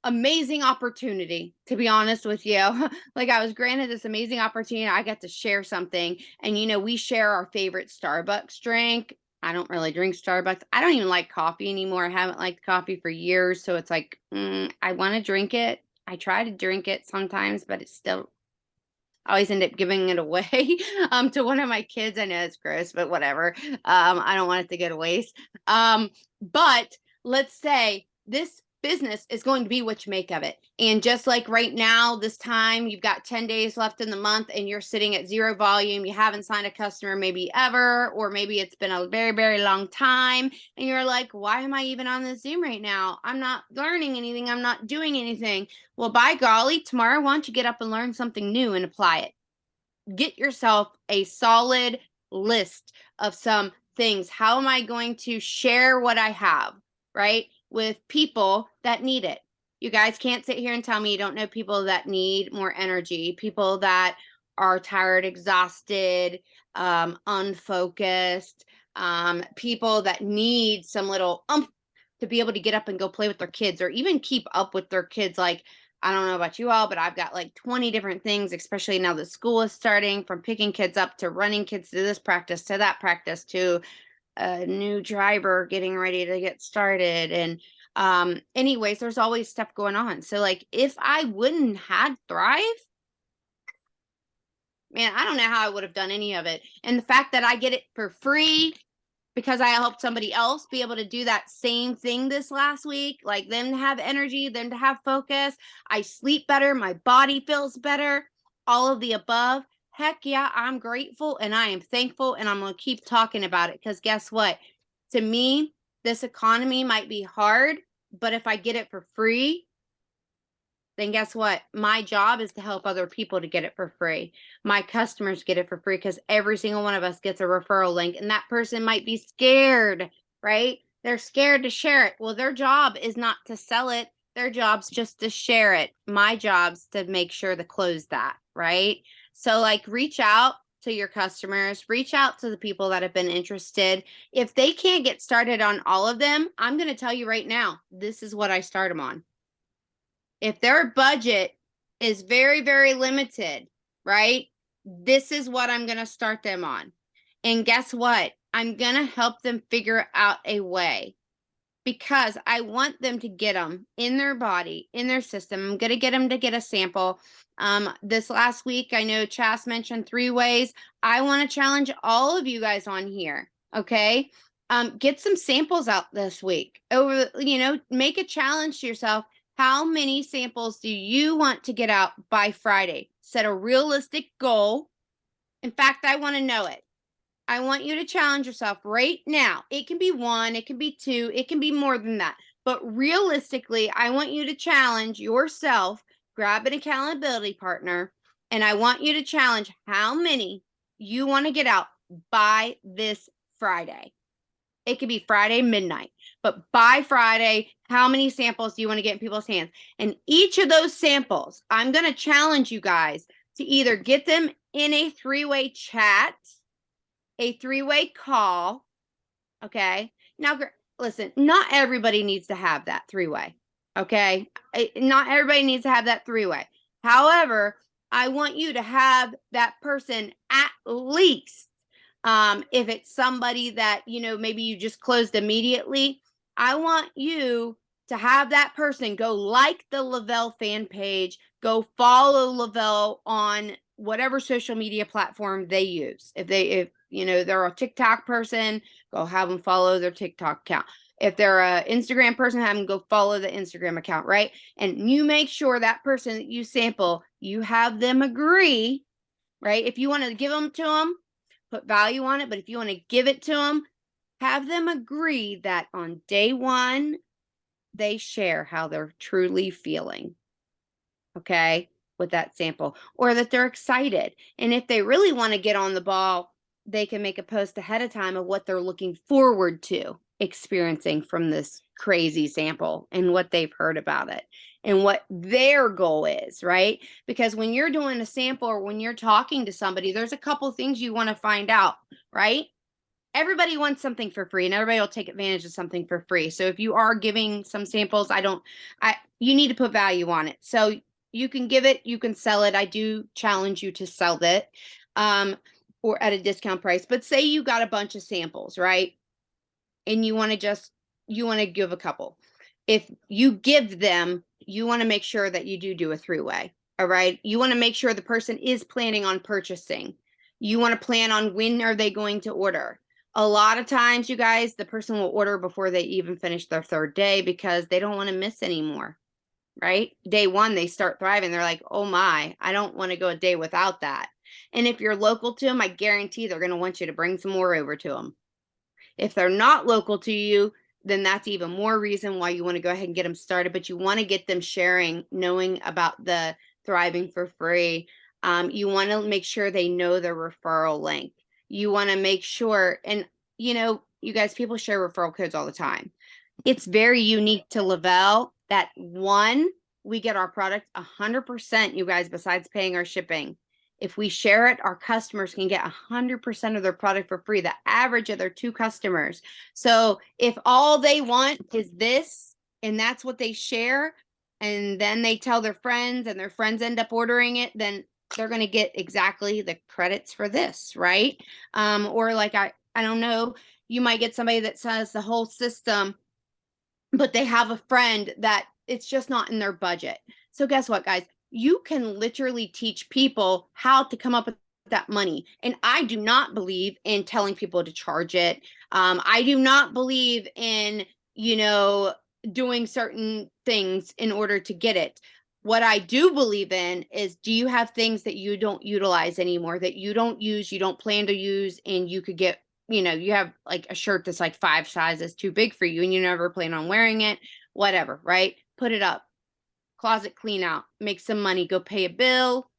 amazing opportunity, to be honest with you. Like, I was granted this amazing opportunity. I got to share something. And, we share our favorite Starbucks drink. I don't really drink Starbucks. I don't even like coffee anymore. I haven't liked coffee for years. So it's like, I want to drink it. I try to drink it sometimes, but it's still, I always end up giving it away to one of my kids. I know it's gross, but whatever. I don't want it to go to waste. But let's say this business is going to be what you make of it. And just like right now, this time, you've got 10 days left in the month and you're sitting at zero volume. You haven't signed a customer maybe ever, or maybe it's been a very, very long time. And you're like, why am I even on this Zoom right now? I'm not learning anything. I'm not doing anything. Well, by golly, tomorrow, why don't you get up and learn something new and apply it? Get yourself a solid list of some things. How am I going to share what I have, right, with people that need it? You guys can't sit here and tell me you don't know people that need more energy, people that are tired, exhausted, unfocused, people that need some little to be able to get up and go play with their kids, or even keep up with their kids. Like, I don't know about you all, but I've got like 20 different things, especially now that school is starting, from picking kids up to running kids to this practice, to that practice, to a new driver getting ready to get started. And anyways, there's always stuff going on. So like, if I wouldn't had Thrive, man, I don't know how I would have done any of it. And the fact that I get it for free, because I helped somebody else be able to do that same thing this last week, like them to have energy, them to have focus. I sleep better. My body feels better. All of the above. Heck yeah, I'm grateful and I am thankful, and I'm going to keep talking about it because guess what? To me, this economy might be hard, but if I get it for free, then guess what? My job is to help other people to get it for free. My customers get it for free because every single one of us gets a referral link, and that person might be scared, right? They're scared to share it. Well, their job is not to sell it. Their job's just to share it. My job's to make sure to close that, right? So like reach out to your customers, reach out to the people that have been interested. If they can't get started on all of them, I'm going to tell you right now, this is what I start them on. If their budget is very, very limited, right? This is what I'm going to start them on. And guess what? I'm going to help them figure out a way because I want them to get them in their body, in their system. I'm going to get them to get a sample. This last week, I know Chas mentioned 3 ways. I want to challenge all of you guys on here. Okay. Get some samples out this week. Make a challenge to yourself. How many samples do you want to get out by Friday? Set a realistic goal. In fact, I want to know it. I want you to challenge yourself right now. It can be 1, it can be 2, it can be more than that. But realistically, I want you to challenge yourself, grab an accountability partner, and I want you to challenge how many you want to get out by this Friday. It could be Friday midnight, but by Friday, how many samples do you want to get in people's hands? And each of those samples, I'm going to challenge you guys to either get them in a 3-way chat, a 3-way call. Okay. Now, listen, not everybody needs to have that 3-way. Okay. Not everybody needs to have that 3-way. However, I want you to have that person at least. If it's somebody that, maybe you just closed immediately, I want you to have that person go like the Lavelle fan page, go follow Lavelle on whatever social media platform they use. If they're a TikTok person, go have them follow their TikTok account. If they're an Instagram person, have them go follow the Instagram account, right? And you make sure that person that you sample, you have them agree, right? If you want to give them to them, put value on it. But if you want to give it to them, have them agree that on day 1, they share how they're truly feeling. Okay. With that sample, or that they're excited. And if they really want to get on the ball, they can make a post ahead of time of what they're looking forward to experiencing from this crazy sample and what they've heard about it and what their goal is, right? Because when you're doing a sample or when you're talking to somebody, there's a couple things you want to find out, right? Everybody wants something for free and everybody will take advantage of something for free. So if you are giving some samples, you need to put value on it. So you can give it, you can sell it. I do challenge you to sell it, or at a discount price. But say you got a bunch of samples, right? And you want to give a couple. If you give them, you want to make sure that you do a 3-way. All right. You want to make sure the person is planning on purchasing. You want to plan on when are they going to order. A lot of times, you guys, the person will order before they even finish their 3rd day because they don't want to miss anymore. Right? Day 1, they start thriving. They're like, oh my, I don't want to go a day without that. And if you're local to them, I guarantee they're going to want you to bring some more over to them. If they're not local to you, then that's even more reason why you want to go ahead and get them started. But you want to get them sharing, knowing about the thriving for free. You want to make sure they know their referral link. You want to make sure, and you guys, people share referral codes all the time. It's very unique to Lavelle that 1, we get our product 100%, you guys, besides paying our shipping. If we share it, our customers can get 100% of their product for free, the average of their 2 customers. So if all they want is this, and that's what they share, and then they tell their friends and their friends end up ordering it, then they're going to get exactly the credits for this, right? Or like, I don't know, you might get somebody that says the whole system, but they have a friend that it's just not in their budget. So guess what, guys? You can literally teach people how to come up with that money. And I do not believe in telling people to charge it. I do not believe in, doing certain things in order to get it. What I do believe in is, do you have things that you don't utilize anymore, that you don't use, you don't plan to use, and you could get, you have like a shirt that's like 5 sizes too big for you and you never plan on wearing it, whatever, right? Put it up, closet clean out, make some money, go pay a bill,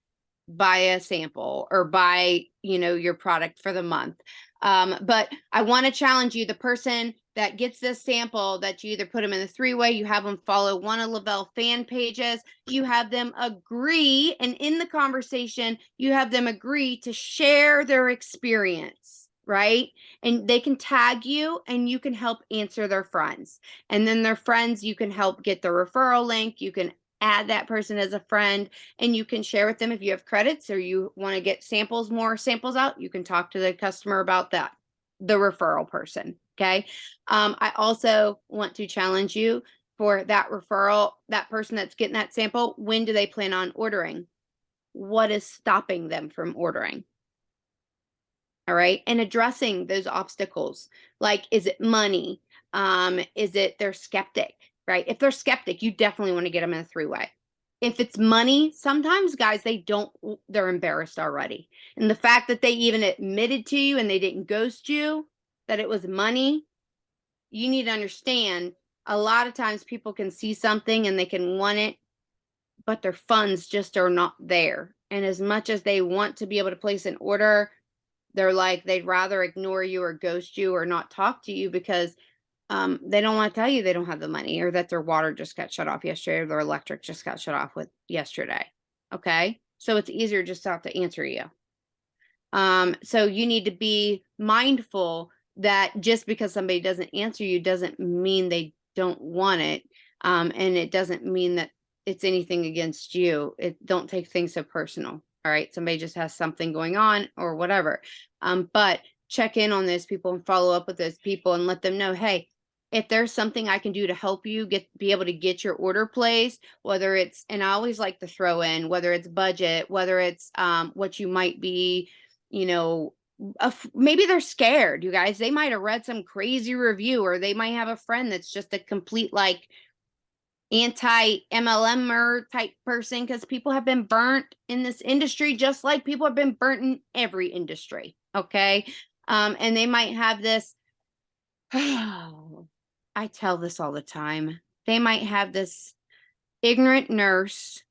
buy a sample, or buy, your product for the month. But I want to challenge you, the person that gets this sample, that you either put them in the 3-way, you have them follow one of Lavelle fan pages, you have them agree, and in the conversation, you have them agree to share their experience, right? And they can tag you and you can help answer their friends. And then their friends, you can help get the referral link. You can add that person as a friend, and you can share with them if you have credits or you want to get more samples out. You can talk to the customer about that, the referral person. Okay. I also want to challenge you for that referral, that person that's getting that sample. When do they plan on ordering? What is stopping them from ordering? All right. And addressing those obstacles. Like, is it money? Is it they're skeptic? Right? If they're skeptic, you definitely want to get them in a 3-way. If it's money, sometimes guys, they're embarrassed already. And the fact that they even admitted to you and they didn't ghost you, that it was money, you need to understand, a lot of times people can see something and they can want it, but their funds just are not there. And as much as they want to be able to place an order, they're like, they'd rather ignore you or ghost you or not talk to you because they don't want to tell you they don't have the money, or that their water just got shut off yesterday, or their electric just got shut off yesterday. Okay. So it's easier just to have to answer you. So you need to be mindful that just because somebody doesn't answer you doesn't mean they don't want it. And it doesn't mean that it's anything against you. Don't take things so personal. All right. Somebody just has something going on or whatever. But check in on those people and follow up with those people and let them know, hey, if there's something I can do to help you be able to get your order placed, whether it's, and I always like to throw in, whether it's budget, whether it's what you might be, maybe they're scared, you guys. They might have read some crazy review, or they might have a friend that's just a complete like anti-MLMer type person, because people have been burnt in this industry just like people have been burnt in every industry. Okay. And they might have this, I tell this all the time. They might have this ignorant nurse,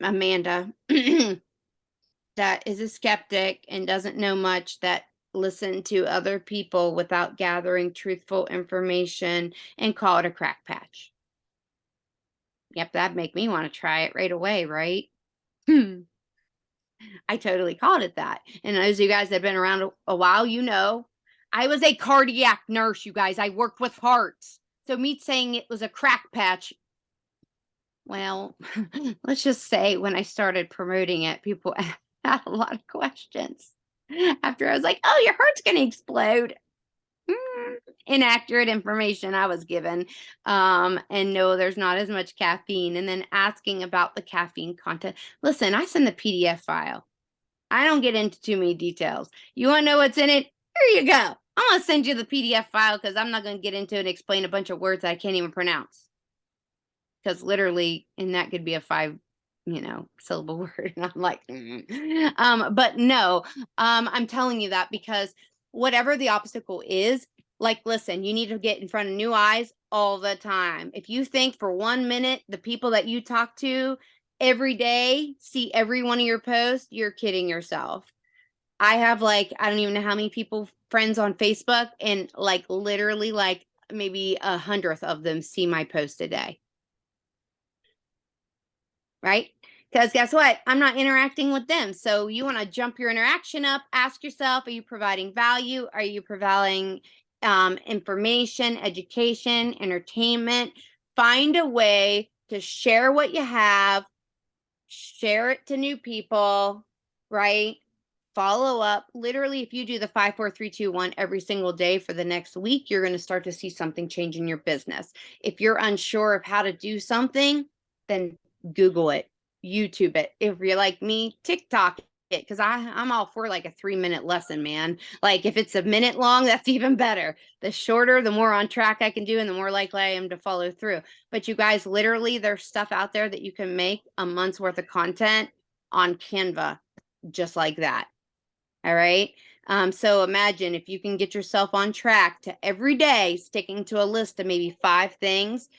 Amanda, that is a skeptic and doesn't know much, that listen to other people without gathering truthful information and call it a crack patch. Yep, that'd make me want to try it right away, right? I totally called it that. And those of you guys that have been around a while, I was a cardiac nurse, you guys. I worked with hearts. So me saying it was a crack patch, well, let's just say when I started promoting it, people had a lot of questions. After I was like, oh, your heart's going to explode. Inaccurate information I was given. And no, there's not as much caffeine. And then asking about the caffeine content. Listen, I send the PDF file. I don't get into too many details. You want to know what's in it? Here you go. I'm going to send you the PDF file because I'm not going to get into it and explain a bunch of words I can't even pronounce. Because literally, and that could be a 5, syllable word. And I'm like, but no, I'm telling you that because whatever the obstacle is, like, listen, you need to get in front of new eyes all the time. If you think for 1 minute, the people that you talk to every day see every one of your posts, you're kidding yourself. I have I don't even know how many friends on Facebook, and literally maybe 100th of them see my post a day. Right? Because guess what? I'm not interacting with them. So you want to jump your interaction up, ask yourself, are you providing value? Are you providing information, education, entertainment? Find a way to share what you have, share it to new people, right? Follow up. Literally, if you do the 5, 4, 3, 2, 1 every single day for the next week, you're going to start to see something change in your business. If you're unsure of how to do something, then Google it, YouTube it. If you're like me, TikTok because I'm all for like a 3-minute lesson, man. Like if it's a minute long, that's even better. The shorter, the more on track I can do and the more likely I am to follow through. But you guys, literally, there's stuff out there that you can make a month's worth of content on Canva just like that. All right. So imagine if you can get yourself on track to every day sticking to a list of maybe 5 things,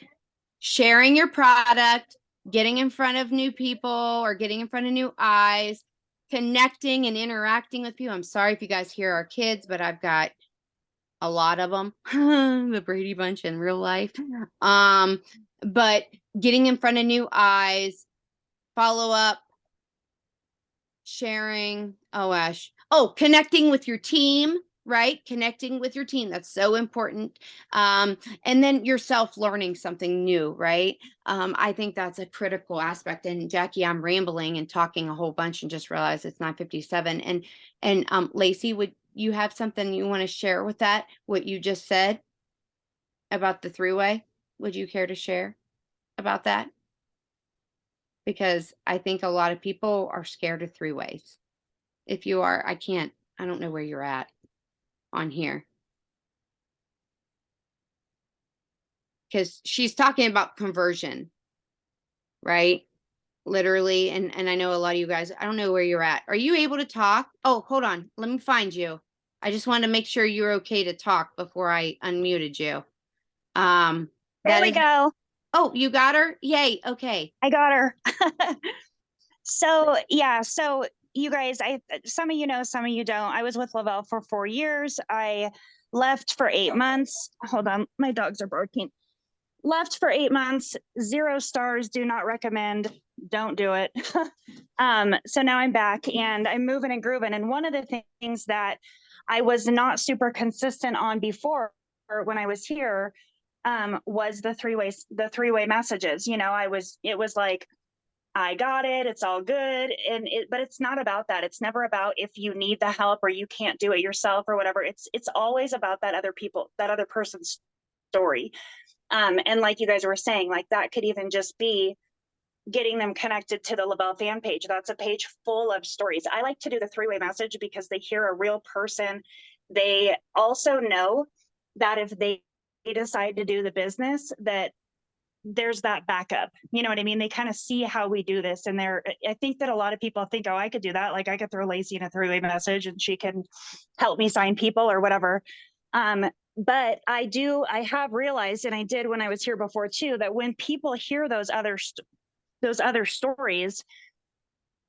sharing your product, getting in front of new people or getting in front of new eyes, connecting and interacting with people. I'm sorry if you guys hear our kids, but I've got a lot of them, the Brady Bunch in real life. But getting in front of new eyes, follow up, sharing, connecting with your team, right? Connecting with your team. That's so important. And then yourself learning something new, right? I think that's a critical aspect. And Jackie, I'm rambling and talking a whole bunch and just realized it's 9:57. And Lacey, would you have something you want to share with that? What you just said about the 3-way? Would you care to share about that? Because I think a lot of people are scared of 3-ways. If you are, I don't know where you're at on here. Because she's talking about conversion, right? Literally. And I know a lot of you guys, I don't know where you're at. Are you able to talk? Oh, hold on. Let me find you. I just wanted to make sure you're okay to talk before I unmuted you. There we go. Oh, you got her? Yay. Okay. I got her. So yeah, so you guys, some of you know, some of you don't. I was with Lavelle for 4 years. I left for 8 months. Hold on, my dogs are barking. Left for 8 months, 0 stars, do not recommend, don't do it. So now I'm back and I'm moving and grooving. And one of the things that I was not super consistent on before when I was here was the three-way messages. You know, it was like, I got it, it's all good. But it's not about that. It's never about if you need the help or you can't do it yourself or whatever. It's always about that other person's story. And like you guys were saying, like that could even just be getting them connected to the Lavelle fan page. That's a page full of stories. I like to do the 3-way message because they hear a real person. They also know that if they decide to do the business, that there's that backup. You know what I mean? They kind of see how we do this. And I think that a lot of people think, oh, I could do that. Like I could throw Lacey in a 3-way message and she can help me sign people or whatever. But I have realized, and I did when I was here before too, that when people hear those other stories,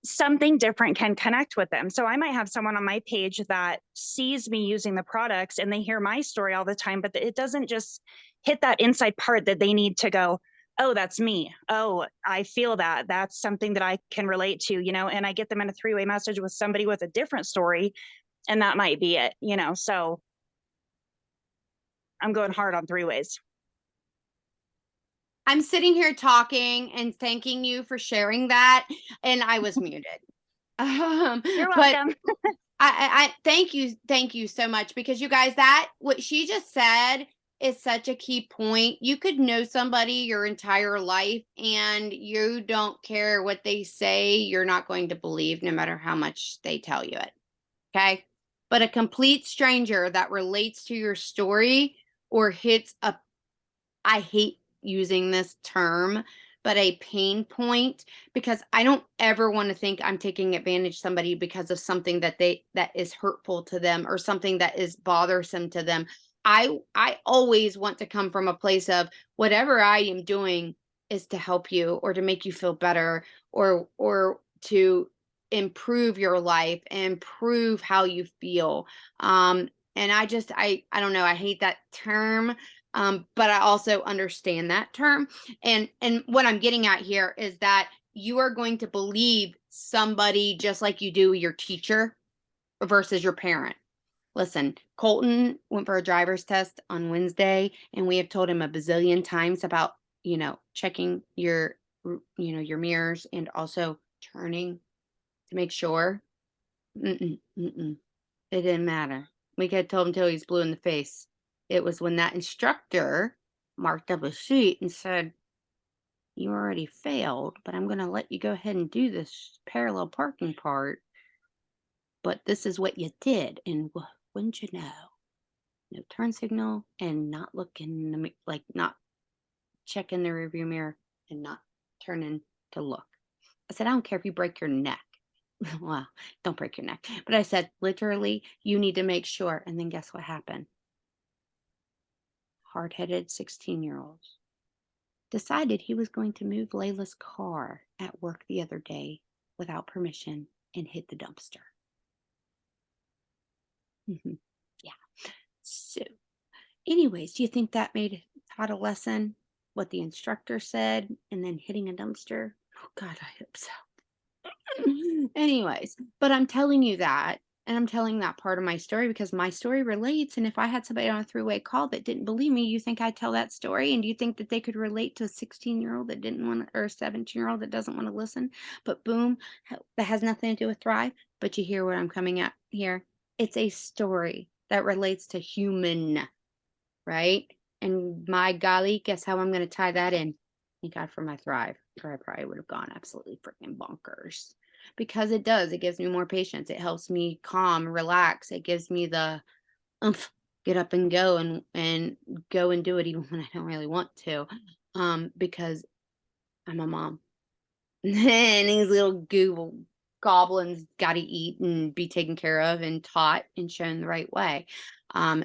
something different can connect with them. So I might have someone on my page that sees me using the products and they hear my story all the time, but it doesn't just hit that inside part that they need to go, oh, that's me. Oh, I feel that. That's something that I can relate to, you know, and I get them in a 3-way message with somebody with a different story, and that might be it, you know. So I'm going hard on 3-ways. I'm sitting here talking and thanking you for sharing that, and I was muted. You're But welcome. I thank you so much, because you guys, that what she just said is such a key point. You could know somebody your entire life and you don't care what they say, you're not going to believe no matter how much they tell you it. Okay? But a complete stranger that relates to your story or hits a, I hate using this term, but a pain point, because I don't ever want to think I'm taking advantage of somebody because of something that is hurtful to them or something that is bothersome to them. I always want to come from a place of whatever I am doing is to help you or to make you feel better or to improve your life and improve how you feel. And I don't know, I hate that term. But I also understand that term. And what I'm getting at here is that you are going to believe somebody just like you do your teacher versus your parent. Listen, Colton went for a driver's test on Wednesday, and we have told him a bazillion times about, checking your mirrors and also turning to make sure. It didn't matter. We could have told him till he's blue in the face. It was when that instructor marked up a sheet and said, you already failed, but I'm going to let you go ahead and do this parallel parking part. but this is what you did. And wouldn't you know, no turn signal and not looking, like not checking the rearview mirror and not turning to look. I said, I don't care if you break your neck. Well, don't break your neck. But I said, literally, you need to make sure. And then guess what happened? Hard-headed 16-year-old decided he was going to move Layla's car at work the other day without permission and hit the dumpster. Yeah. So, anyways, do you think that taught a lesson? What the instructor said and then hitting a dumpster? Oh, God, I hope so. Anyways, but I'm telling you that, and I'm telling that part of my story because my story relates. And if I had somebody on a three-way call that didn't believe me, you think I'd tell that story? And do you think that they could relate to a 16-year-old that didn't want to, or a 17-year-old that doesn't want to listen? But boom, that has nothing to do with Thrive. But you hear what I'm coming at here. It's a story that relates to human, right? And my golly, guess how I'm going to tie that in? Thank God for my Thrive, or I probably would have gone absolutely freaking bonkers. Because it does. It gives me more patience. It helps me calm, relax. It gives me the oomph, get up and go and go and do it even when I don't really want to. Because I'm a mom. And these little Google goblins got to eat and be taken care of and taught and shown the right way.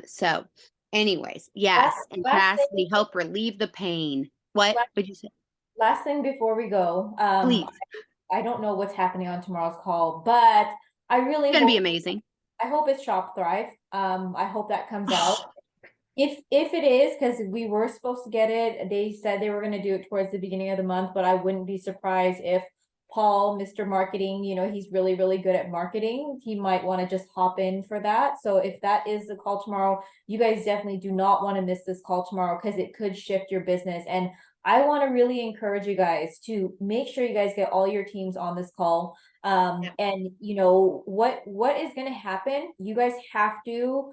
So anyways, yes, and last we help relieve the pain. What would you say? Last thing before we go, Please. I don't know what's happening on tomorrow's call, but I really It's gonna be hope, amazing. I hope it's Shop Thrive. I hope that comes out. If it is, because we were supposed to get it, they said they were going to do it towards the beginning of the month, but I wouldn't be surprised if Paul, Mr. Marketing, you know, he's really, really good at marketing. He might want to just hop in for that. So if that is the call tomorrow, you guys definitely do not want to miss this call tomorrow because it could shift your business. And I want to really encourage you guys to make sure you guys get all your teams on this call. And you know, what is going to happen? You guys have to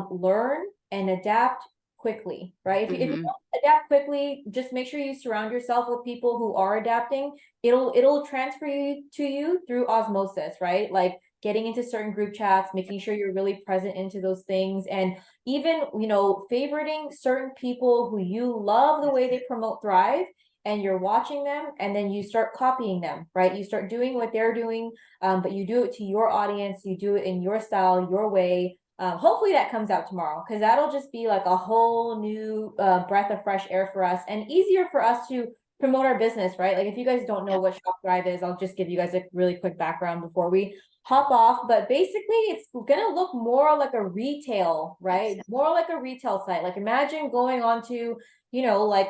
learn and adapt quickly, right? If you don't adapt quickly, just make sure you surround yourself with people who are adapting. It'll transfer you to you through osmosis, right? Like getting into certain group chats, making sure you're really present into those things, and even, you know, favoriting certain people who you love the way they promote Thrive, and you're watching them, and then you start copying them, right? You start doing what they're doing, but you do it to your audience, you do it in your style, your way. Hopefully that comes out tomorrow, because that'll just be like a whole new breath of fresh air for us and easier for us to promote our business, right? Like if you guys don't know what Shop Thrive is, I'll just give you guys a really quick background before we hop off. But basically it's gonna look more like a retail, right? More like a retail site. Like imagine going on to, you know, like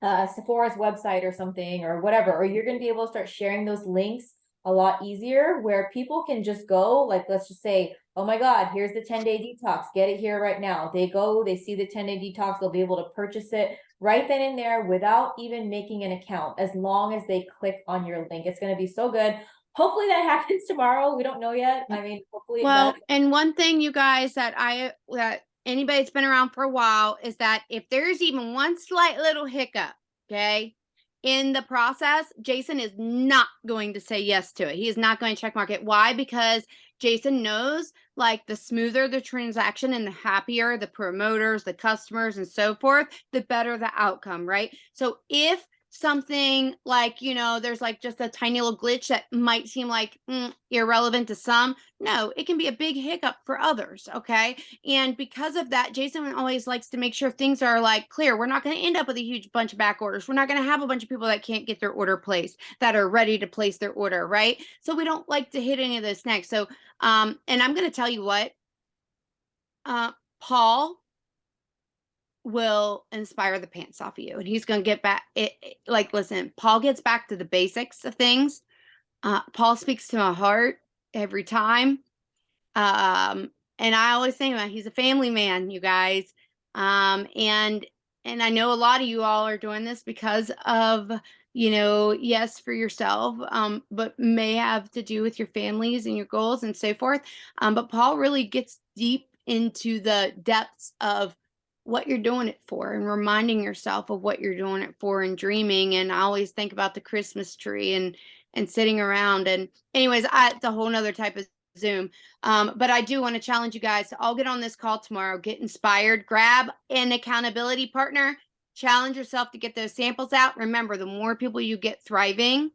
Sephora's website or something or whatever, or you're going to be able to start sharing those links a lot easier where people can just go, like, let's just say, oh my God, here's the 10-day detox, get it here right now. They go, they see the 10-day detox, they'll be able to purchase it right then and there without even making an account, as long as they click on your link. It's going to be so good. Hopefully that happens tomorrow. We don't know yet. I mean, hopefully it does. And one thing, you guys, that anybody that's been around for a while is that if there's even one slight little hiccup, okay, in the process, Jason is not going to say yes to it. He is not going to check mark it. Why? Because Jason knows, like, the smoother the transaction and the happier the promoters, the customers, and so forth, the better the outcome, right? So if something like, you know, there's like just a tiny little glitch that might seem like irrelevant to some, no, it can be a big hiccup for others. Okay. And because of that, Jason always likes to make sure things are like clear. We're not going to end up with a huge bunch of back orders. We're not going to have a bunch of people that can't get their order placed, that are ready to place their order, right? So we don't like to hit any of those next. So and I'm going to tell you what, Paul will inspire the pants off of you, and he's going to get back like, listen, Paul gets back to the basics of things. Paul speaks to my heart every time. And I always think about, he's a family man, you guys. And I know a lot of you all are doing this because of, you know, yes, for yourself, but may have to do with your families and your goals and so forth. But Paul really gets deep into the depths of what you're doing it for, and reminding yourself of what you're doing it for, and dreaming. And I always think about the Christmas tree and sitting around. And anyways, it's a whole nother type of Zoom. But I do want to challenge you guys to all get on this call tomorrow, get inspired, grab an accountability partner, challenge yourself to get those samples out. Remember, the more people you get thriving,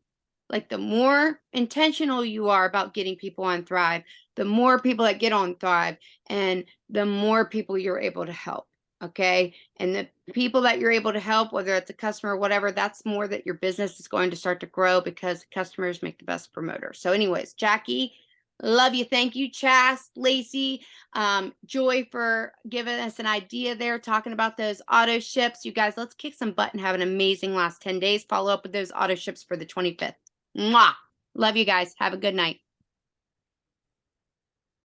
like the more intentional you are about getting people on Thrive, the more people that get on Thrive, and the more people you're able to help. Okay. And the people that you're able to help, whether it's a customer or whatever, that's more that your business is going to start to grow, because customers make the best promoters. So anyways, Jackie, love you. Thank you, Chas, Lacey, Joy, for giving us an idea there, talking about those auto ships. You guys, let's kick some butt and have an amazing last 10 days. Follow up with those auto ships for the 25th. Mwah. Love you guys. Have a good night.